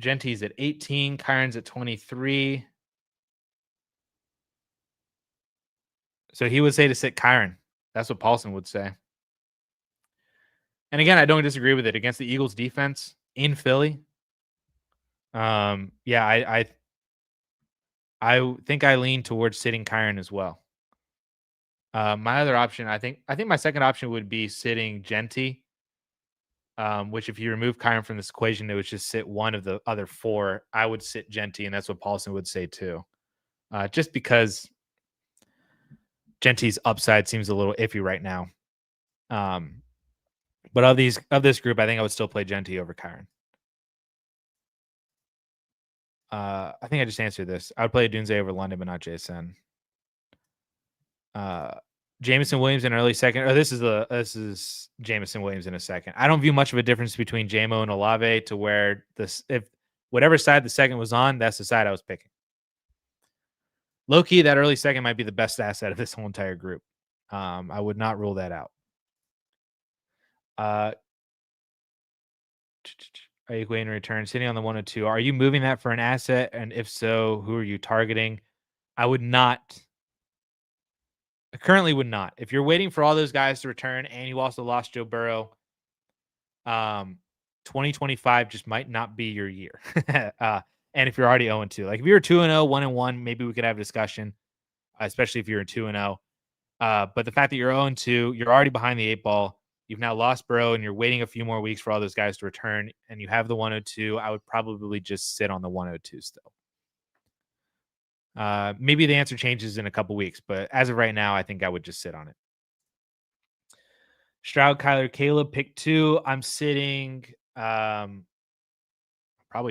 Genty's at 18. Kyron's at 23. So he would say to sit Kyron. That's what Paulson would say. And again, I don't disagree with it. Against the Eagles defense in Philly. Yeah, I think I lean towards sitting Kyron as well. My other option, I think my second option would be sitting Genty. Which if you remove Kyron from this equation, it would just sit one of the other 4. I would sit Genty, and that's what Paulson would say too. Just because Gentry's upside seems a little iffy right now. But of this group, I think I would still play Gentry over Kyron. I think I just answered this. I would play Dunze over London, but not Jason. Jameson Williams in early second. Or this is Jameson Williams in a second. I don't view much of a difference between JMO and Olave to where if whatever side the second was on, that's the side I was picking. Low key, that early second might be the best asset of this whole entire group. I would not rule that out. Are you waiting to return? Sitting on the 102. Are you moving that for an asset? And if so, who are you targeting? I would not. I currently would not. If you're waiting for all those guys to return and you also lost Joe Burrow, 2025 just might not be your year. And if you're already 0-2, like if you're 2-0, 1-1, maybe we could have a discussion, especially if you're 2-0. But the fact that you're 0-2, you're already behind the 8 ball. You've now lost Burrow and you're waiting a few more weeks for all those guys to return and you have the 102. I would probably just sit on the 102 still. Maybe the answer changes in a couple weeks, but as of right now, I think I would just sit on it. Stroud, Kyler, Caleb, pick 2. I'm sitting, probably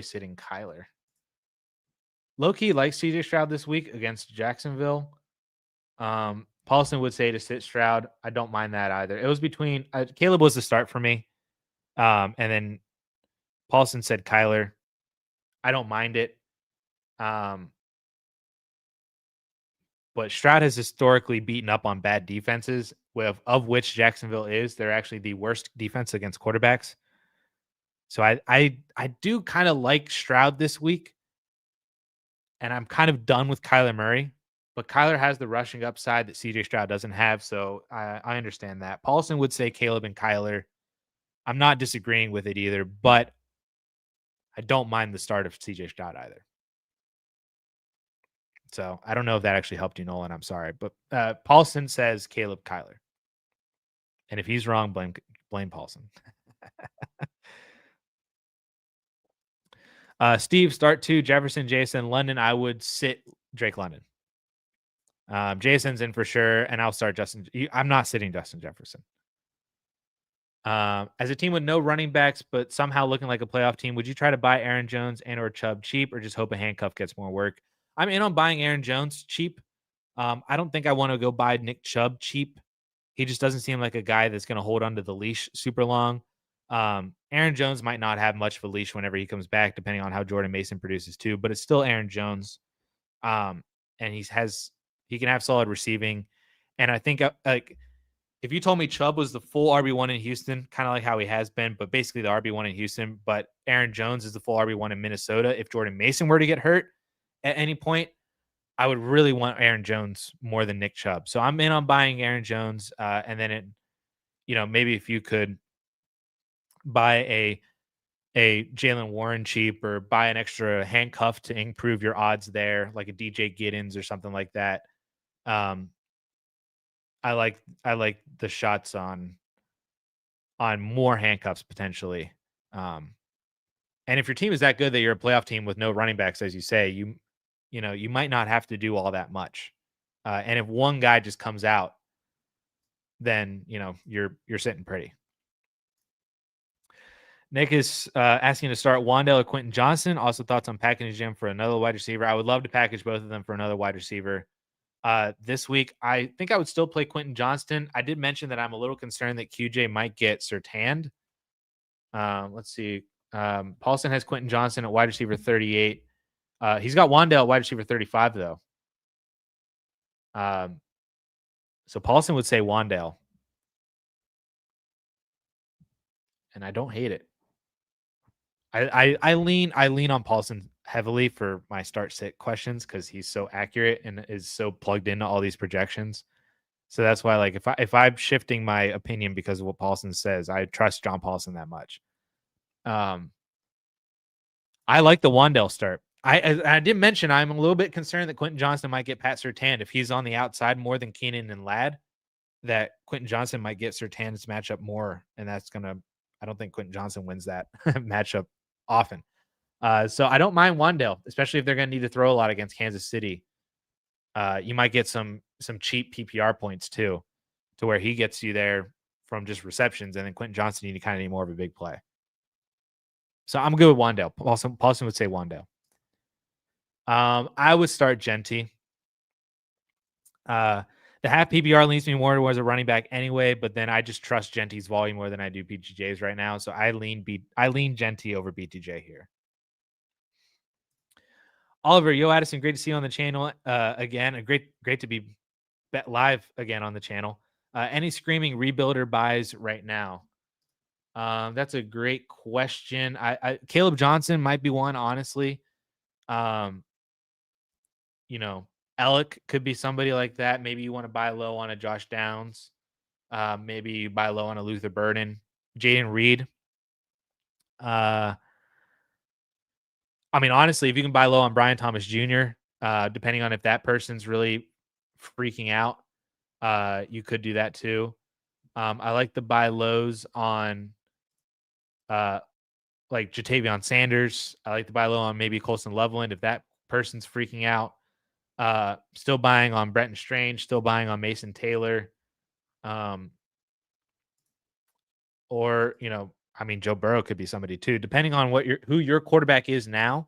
sitting Kyler. Low-key likes CJ Stroud this week against Jacksonville. Paulson would say to sit Stroud. I don't mind that either. It was between Caleb was the start for me. And then Paulson said Kyler. I don't mind it. But Stroud has historically beaten up on bad defenses, of which Jacksonville is. They're actually the worst defense against quarterbacks. So I do kind of like Stroud this week. And I'm kind of done with Kyler Murray. But Kyler has the rushing upside that CJ Stroud doesn't have. So I understand that. Paulson would say Caleb and Kyler. I'm not disagreeing with it either, but I don't mind the start of CJ Stroud either. So I don't know if that actually helped you, Nolan. I'm sorry. But Paulson says Caleb Kyler. And if he's wrong, blame Paulson. Steve, start 2, Jefferson, Jason, London. I would sit Drake London. Jason's in for sure, and I'll start Justin. I'm not sitting Justin Jefferson. As a team with no running backs, but somehow looking like a playoff team, would you try to buy Aaron Jones and or Chubb cheap, or just hope a handcuff gets more work? I'm in on buying Aaron Jones cheap. I don't think I want to go buy Nick Chubb cheap. He just doesn't seem like a guy that's going to hold onto the leash super long. Aaron Jones might not have much of a leash whenever he comes back, depending on how Jordan Mason produces too, but it's still Aaron Jones. And he can have solid receiving. And I think like if you told me Chubb was the full RB1 in Houston, kind of like how he has been, but basically the RB1 in Houston, but Aaron Jones is the full RB1 in Minnesota. If Jordan Mason were to get hurt at any point, I would really want Aaron Jones more than Nick Chubb. So I'm in on buying Aaron Jones. And then maybe if you could buy a Jalen Warren cheap or buy an extra handcuff to improve your odds there, like a DJ Giddens or something like that. I like the shots on more handcuffs potentially. And if your team is that good that you're a playoff team with no running backs, as you say, you might not have to do all that much. And if one guy just comes out, then you're sitting pretty. Nick is asking to start Wan'Dale or Quentin Johnson. Also thoughts on packaging him for another wide receiver. I would love to package both of them for another wide receiver. This week, I think I would still play Quentin Johnston. I did mention that I'm a little concerned that QJ might get Surtand. Let's see. Paulson has Quentin Johnston at wide receiver 38. He's got Wan'Dale at wide receiver 35, though. So Paulson would say Wan'Dale. And I don't hate it. I lean on Paulson heavily for my start sit questions because he's so accurate and is so plugged into all these projections. So that's why, like, if I'm shifting my opinion because of what Paulson says, I trust John Paulson that much. I like the Wan'Dale start. I did mention I'm a little bit concerned that Quentin Johnston might get Pat Surtain if he's on the outside more than Keenan and Ladd. That Quentin Johnston might get Surtain's matchup more, and that's gonna. I don't think Quentin Johnston wins that matchup often. So I don't mind Wan'Dale, especially if they're going to need to throw a lot against Kansas City. You might get some some cheap PPR points too, to where he gets you there from just receptions, and then Quentin Johnson, you kind of need more of a big play. So I'm good with Wandale. Paulson would say Wandale. I would start Genty. The half PPR leans me more towards a running back anyway, but then I just trust Genty's volume more than I do BTJ's right now. So I lean Genty over BTJ here. Oliver, yo, Addison, great to see you on the channel again. Great to be live again on the channel. Any screaming rebuilder buys right now? That's a great question. Caleb Johnson might be one, honestly. Alec could be somebody like that. Maybe you want to buy low on a Josh Downs. Maybe you buy low on a Luther Burden. Jaden Reed. Honestly, if you can buy low on Brian Thomas Jr., depending on if that person's really freaking out, you could do that too. I like the buy lows on like Jatavion Sanders. I like to buy low on maybe Colson Loveland if that person's freaking out. Still buying on Brenton Strange, still buying on Mason Taylor. Or, Joe Burrow could be somebody too, depending on who your quarterback is now.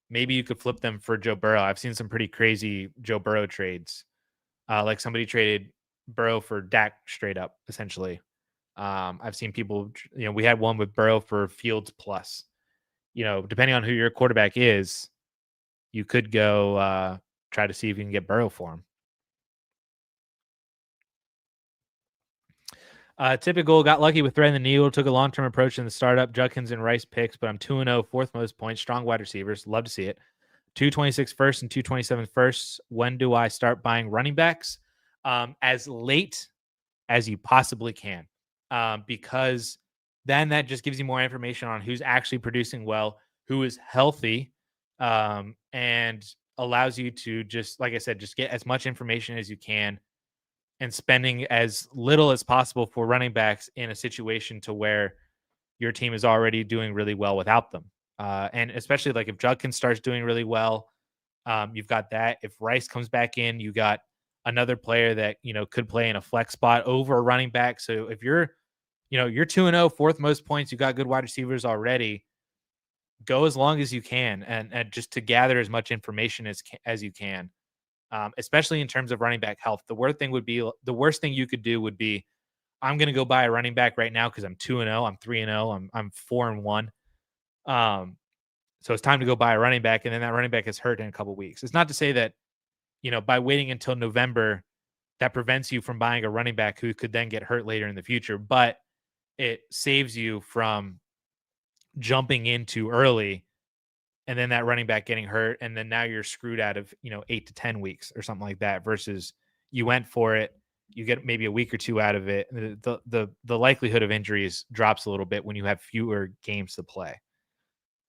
Maybe you could flip them for Joe Burrow. I've seen some pretty crazy Joe Burrow trades. Like somebody traded Burrow for Dak straight up, essentially. I've seen people, we had one with Burrow for Fields plus. Depending on who your quarterback is, you could go try to see if you can get Burrow for him. Typical, got lucky with threading the needle, took a long-term approach in the startup, Judkins and Rice picks, but I'm 2-0, fourth most points, strong wide receivers. Love to see it. 226 first and 227 first. When do I start buying running backs? As late as you possibly can, because then that just gives you more information on who's actually producing well, who is healthy, and allows you to just, like I said, just get as much information as you can and spending as little as possible for running backs in a situation to where your team is already doing really well without them. And especially like if Judkins starts doing really well, you've got that. If Rice comes back in, you got another player that, could play in a flex spot over a running back. So if you're 2-0, fourth most points, you got good wide receivers already, go as long as you can and just to gather as much information as you can. Especially in terms of running back health. The worst thing you could do would be, I'm going to go buy a running back right now because I'm 2-0, I'm 3-0, I'm 4-1. So it's time to go buy a running back, and then that running back is hurt in a couple of weeks. It's not to say that, by waiting until November, that prevents you from buying a running back who could then get hurt later in the future, but it saves you from jumping in too early and then that running back getting hurt, and then now you're screwed out of 8 to 10 weeks or something like that. Versus you went for it, you get maybe a week or two out of it. The likelihood of injuries drops a little bit when you have fewer games to play,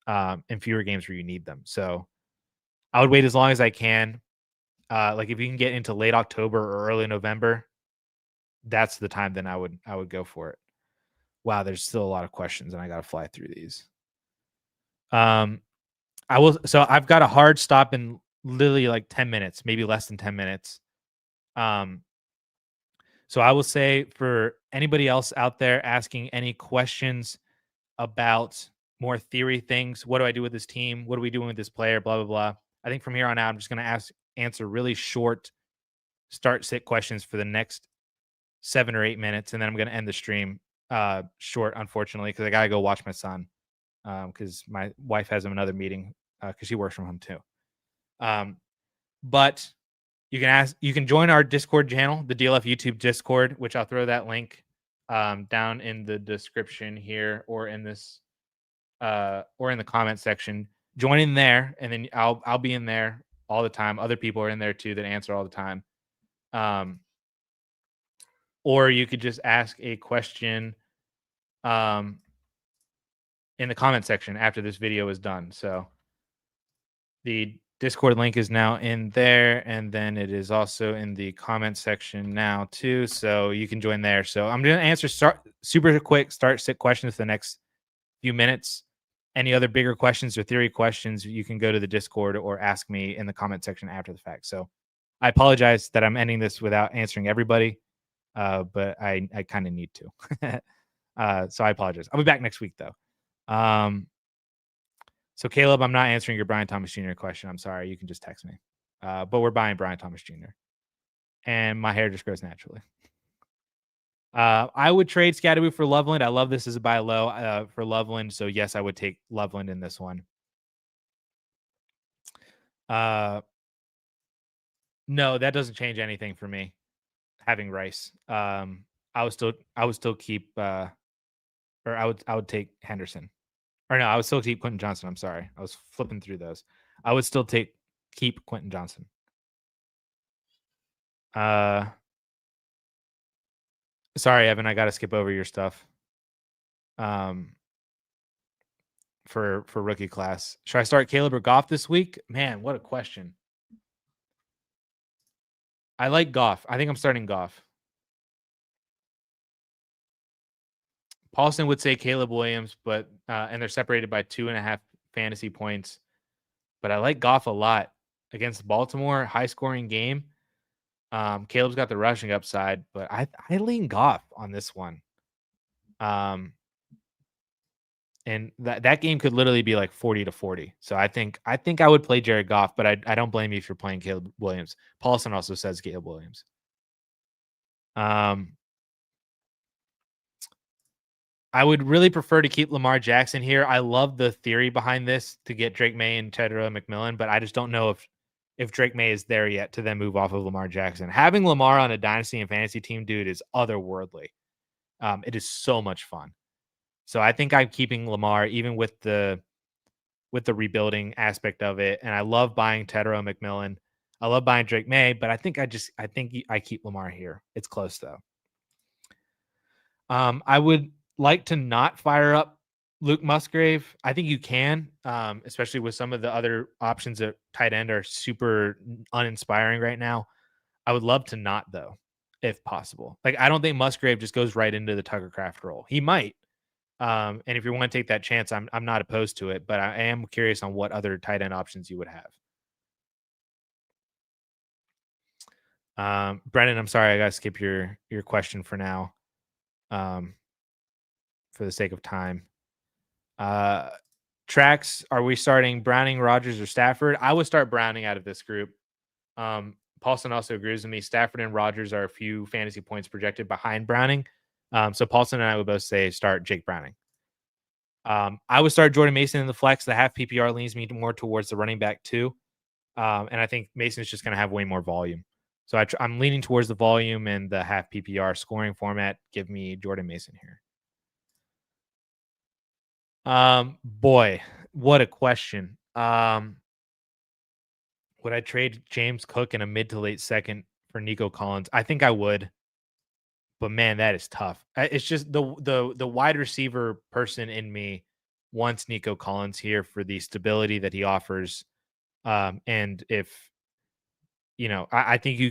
and fewer games where you need them. So I would wait as long as I can. Like if you can get into late October or early November, that's the time. Then I would go for it. Wow, there's still a lot of questions, and I got to fly through these. So I've got a hard stop in literally like 10 minutes, maybe less than 10 minutes. So I will say for anybody else out there asking any questions about more theory things, what do I do with this team? What are we doing with this player? Blah, blah, blah. I think from here on out, I'm just going to answer really short start-sit questions for the next 7 or 8 minutes. And then I'm going to end the stream short, unfortunately, because I got to go watch my son. Because my wife has another meeting because she works from home too. But you can join our Discord channel, the DLF YouTube Discord, which I'll throw that link down in the description here or in this or in the comment section. Join in there, and then I'll be in there all the time. Other people are in there too that answer all the time. Or you could just ask a question in the comment section after this video is done. So the Discord link is now in there, and then it is also in the comment section now too. So you can join there. So I'm going to answer super quick start-sit questions for the next few minutes. Any other bigger questions or theory questions, you can go to the Discord or ask me in the comment section after the fact. So I apologize that I'm ending this without answering everybody, but I kind of need to. So I apologize. I'll be back next week though. So Caleb, I'm not answering your Brian Thomas Jr. question. I'm sorry. You can just text me. But we're buying Brian Thomas Jr. And my hair just grows naturally. I would trade Scatterboo for Loveland. I love this as a buy low for Loveland. So yes, I would take Loveland in this one. No, that doesn't change anything for me. Having Rice. I would still keep or I would take Henderson. Or no, I would still keep Quentin Johnson. I'm sorry. I was flipping through those. I would still keep Quentin Johnson. Sorry, Evan, I gotta skip over your stuff. For rookie class. Should I start Caleb or Goff this week? Man, what a question. I like Goff. I think I'm starting Goff. Paulson would say Caleb Williams, but and they're separated by 2.5 fantasy points. But I like Goff a lot against Baltimore, high scoring game. Caleb's got the rushing upside, but I lean Goff on this one. And that game could literally be like 40-40. So I think I would play Jared Goff, but I don't blame you if you're playing Caleb Williams. Paulson also says Caleb Williams. I would really prefer to keep Lamar Jackson here. I love the theory behind this to get Drake May and Tedra McMillan, but I just don't know if Drake May is there yet to then move off of Lamar Jackson. Having Lamar on a dynasty and fantasy team, dude, is otherworldly. It is so much fun. So I think I'm keeping Lamar even with the rebuilding aspect of it. And I love buying Tedra McMillan. I love buying Drake May, but I think I keep Lamar here. It's close though. I would like to not fire up Luke Musgrave. I think you can, especially with some of the other options at tight end are super uninspiring right now. I would love to not though, if possible. Like I don't think Musgrave just goes right into the Tucker Craft role. He might. And if you want to take that chance, I'm not opposed to it, but I am curious on what other tight end options you would have. Brennan, I'm sorry, I gotta skip your question for now. For the sake of time. Tracks, are we starting Browning, Rodgers, or Stafford? I would start Browning out of this group. Paulson also agrees with me. Stafford and Rodgers are a few fantasy points projected behind Browning. So Paulson and I would both say start Jake Browning. I would start Jordan Mason in the flex. The half PPR leans me more towards the running back too. And I think Mason is just going to have way more volume. So I'm leaning towards the volume and the half PPR scoring format. Give me Jordan Mason here. Boy, what a question. Would I trade James Cook in a mid to late second for Nico Collins? I think I would. But man, that is tough. It's just the wide receiver person in me wants Nico Collins here for the stability that he offers. And if I think you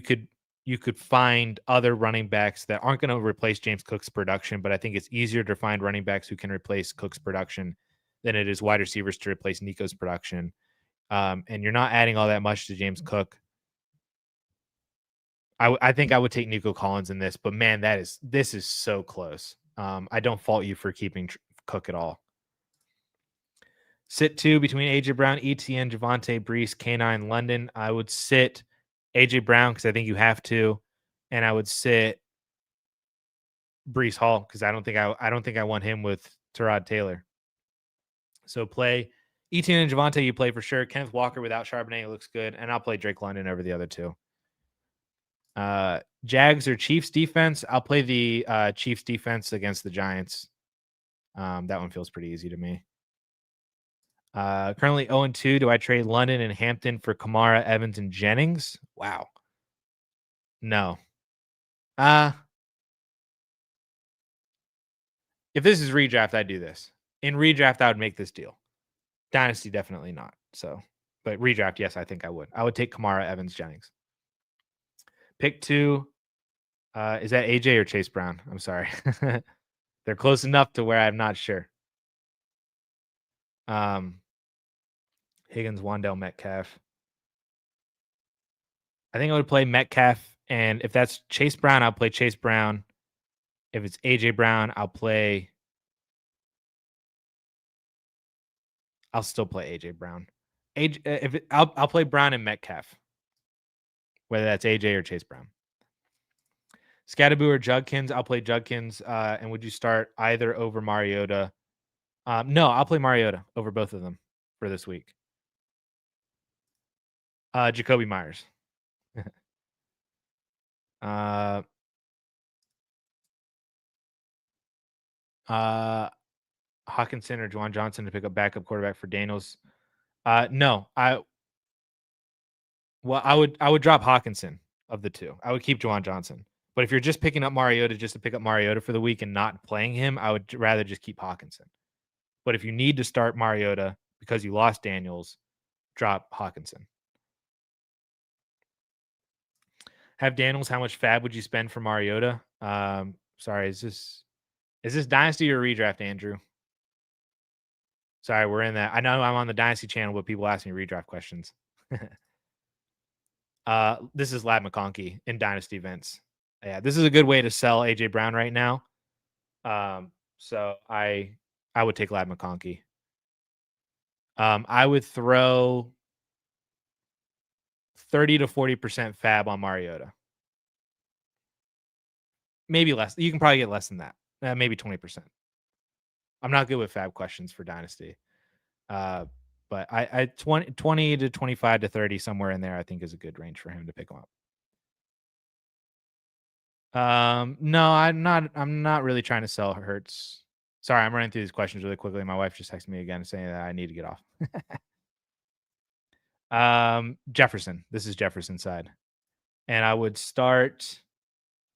could find other running backs that aren't going to replace James Cook's production, but I think it's easier to find running backs who can replace Cook's production than it is wide receivers to replace Nico's production. And you're not adding all that much to James Cook. I think I would take Nico Collins in this, but man, this is so close. I don't fault you for keeping Cook at all. Sit two between AJ Brown, ETN, Javonte, Brees, K9, London. I would sit AJ Brown because I think you have to, and I would sit Brees Hall because I don't think I want him with Tyrod Taylor. So play ETN and Javonte. You play for sure. Kenneth Walker without Charbonnet looks good, and I'll play Drake London over the other two. Jags or Chiefs defense. I'll play the Chiefs defense against the Giants. That one feels pretty easy to me. Currently 0-2. Do I trade London and Hampton for Kamara, Evans, and Jennings? Wow. No. If this is redraft, I'd do this. In redraft, I would make this deal. Dynasty, definitely not. So, but redraft, yes, I think I would. I would take Kamara, Evans, Jennings. Pick 2. Is that AJ or Chase Brown? I'm sorry. They're close enough to where I'm not sure. Higgins, Wandell, Metcalf. I think I would play Metcalf, and if that's Chase Brown, I'll play Chase Brown. If it's AJ Brown, I'll still play AJ Brown. I'll play Brown and Metcalf, whether that's AJ or Chase Brown. Scatterboo or Judkins, I'll play Judkins. And would you start either over Mariota? No, I'll play Mariota over both of them for this week. Jacoby Myers. uh, Hawkinson or Juwan Johnson to pick up backup quarterback for Daniels. No, I would drop Hawkinson of the two. I would keep Juwan Johnson. But if you're just picking up Mariota just to pick up Mariota for the week and not playing him, I would rather just keep Hawkinson. But if you need to start Mariota because you lost Daniels, drop Hawkinson. Have Daniels, how much fab would you spend for Mariota? Sorry, is this Dynasty or redraft, Andrew? Sorry, we're in that. I know I'm on the Dynasty channel, but people ask me redraft questions. This is Lad McConkey in Dynasty events. Yeah, this is a good way to sell AJ Brown right now. So I would take Lad McConkey. I would throw 30 to 40% fab on Mariota. Maybe less. You can probably get less than that. Maybe 20%. I'm not good with fab questions for Dynasty. But I 20 to 25 to 30, somewhere in there, I think is a good range for him to pick him up. No, I'm not really trying to sell Hurts. Sorry, I'm running through these questions really quickly. My wife just texted me again saying that I need to get off. Jefferson. This is Jefferson's side. And I would start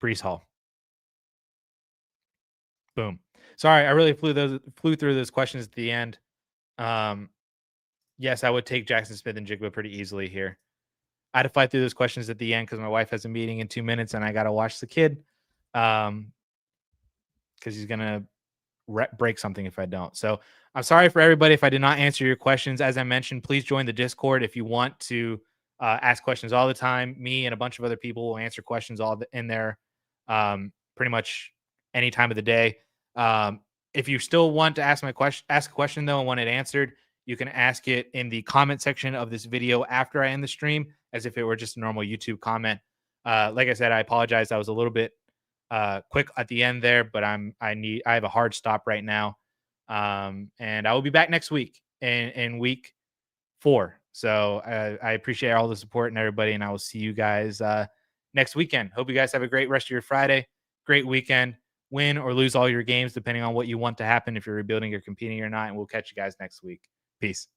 Brees Hall. Boom. Sorry, I really flew through those questions at the end. Yes, I would take Jackson Smith and Jigba pretty easily here. I had to fight through those questions at the end because my wife has a meeting in 2 minutes and I got to watch the kid. Because he's going to break something if I don't. So I'm sorry for everybody if I did not answer your questions. As I mentioned, please join the Discord if you want to ask questions all the time. Me and a bunch of other people will answer questions all in there pretty much any time of the day. If you still want to ask a question though and want it answered, you can ask it in the comment section of this video after I end the stream, as if it were just a normal YouTube comment. Like I said, I apologize. I was a little bit quick at the end there, but I have a hard stop right now. And I will be back next week in week 4. So I appreciate all the support and everybody, and I will see you guys next weekend. Hope you guys have a great rest of your Friday. Great weekend. Win or lose all your games, depending on what you want to happen, if you're rebuilding or competing or not. And we'll catch you guys next week. Peace.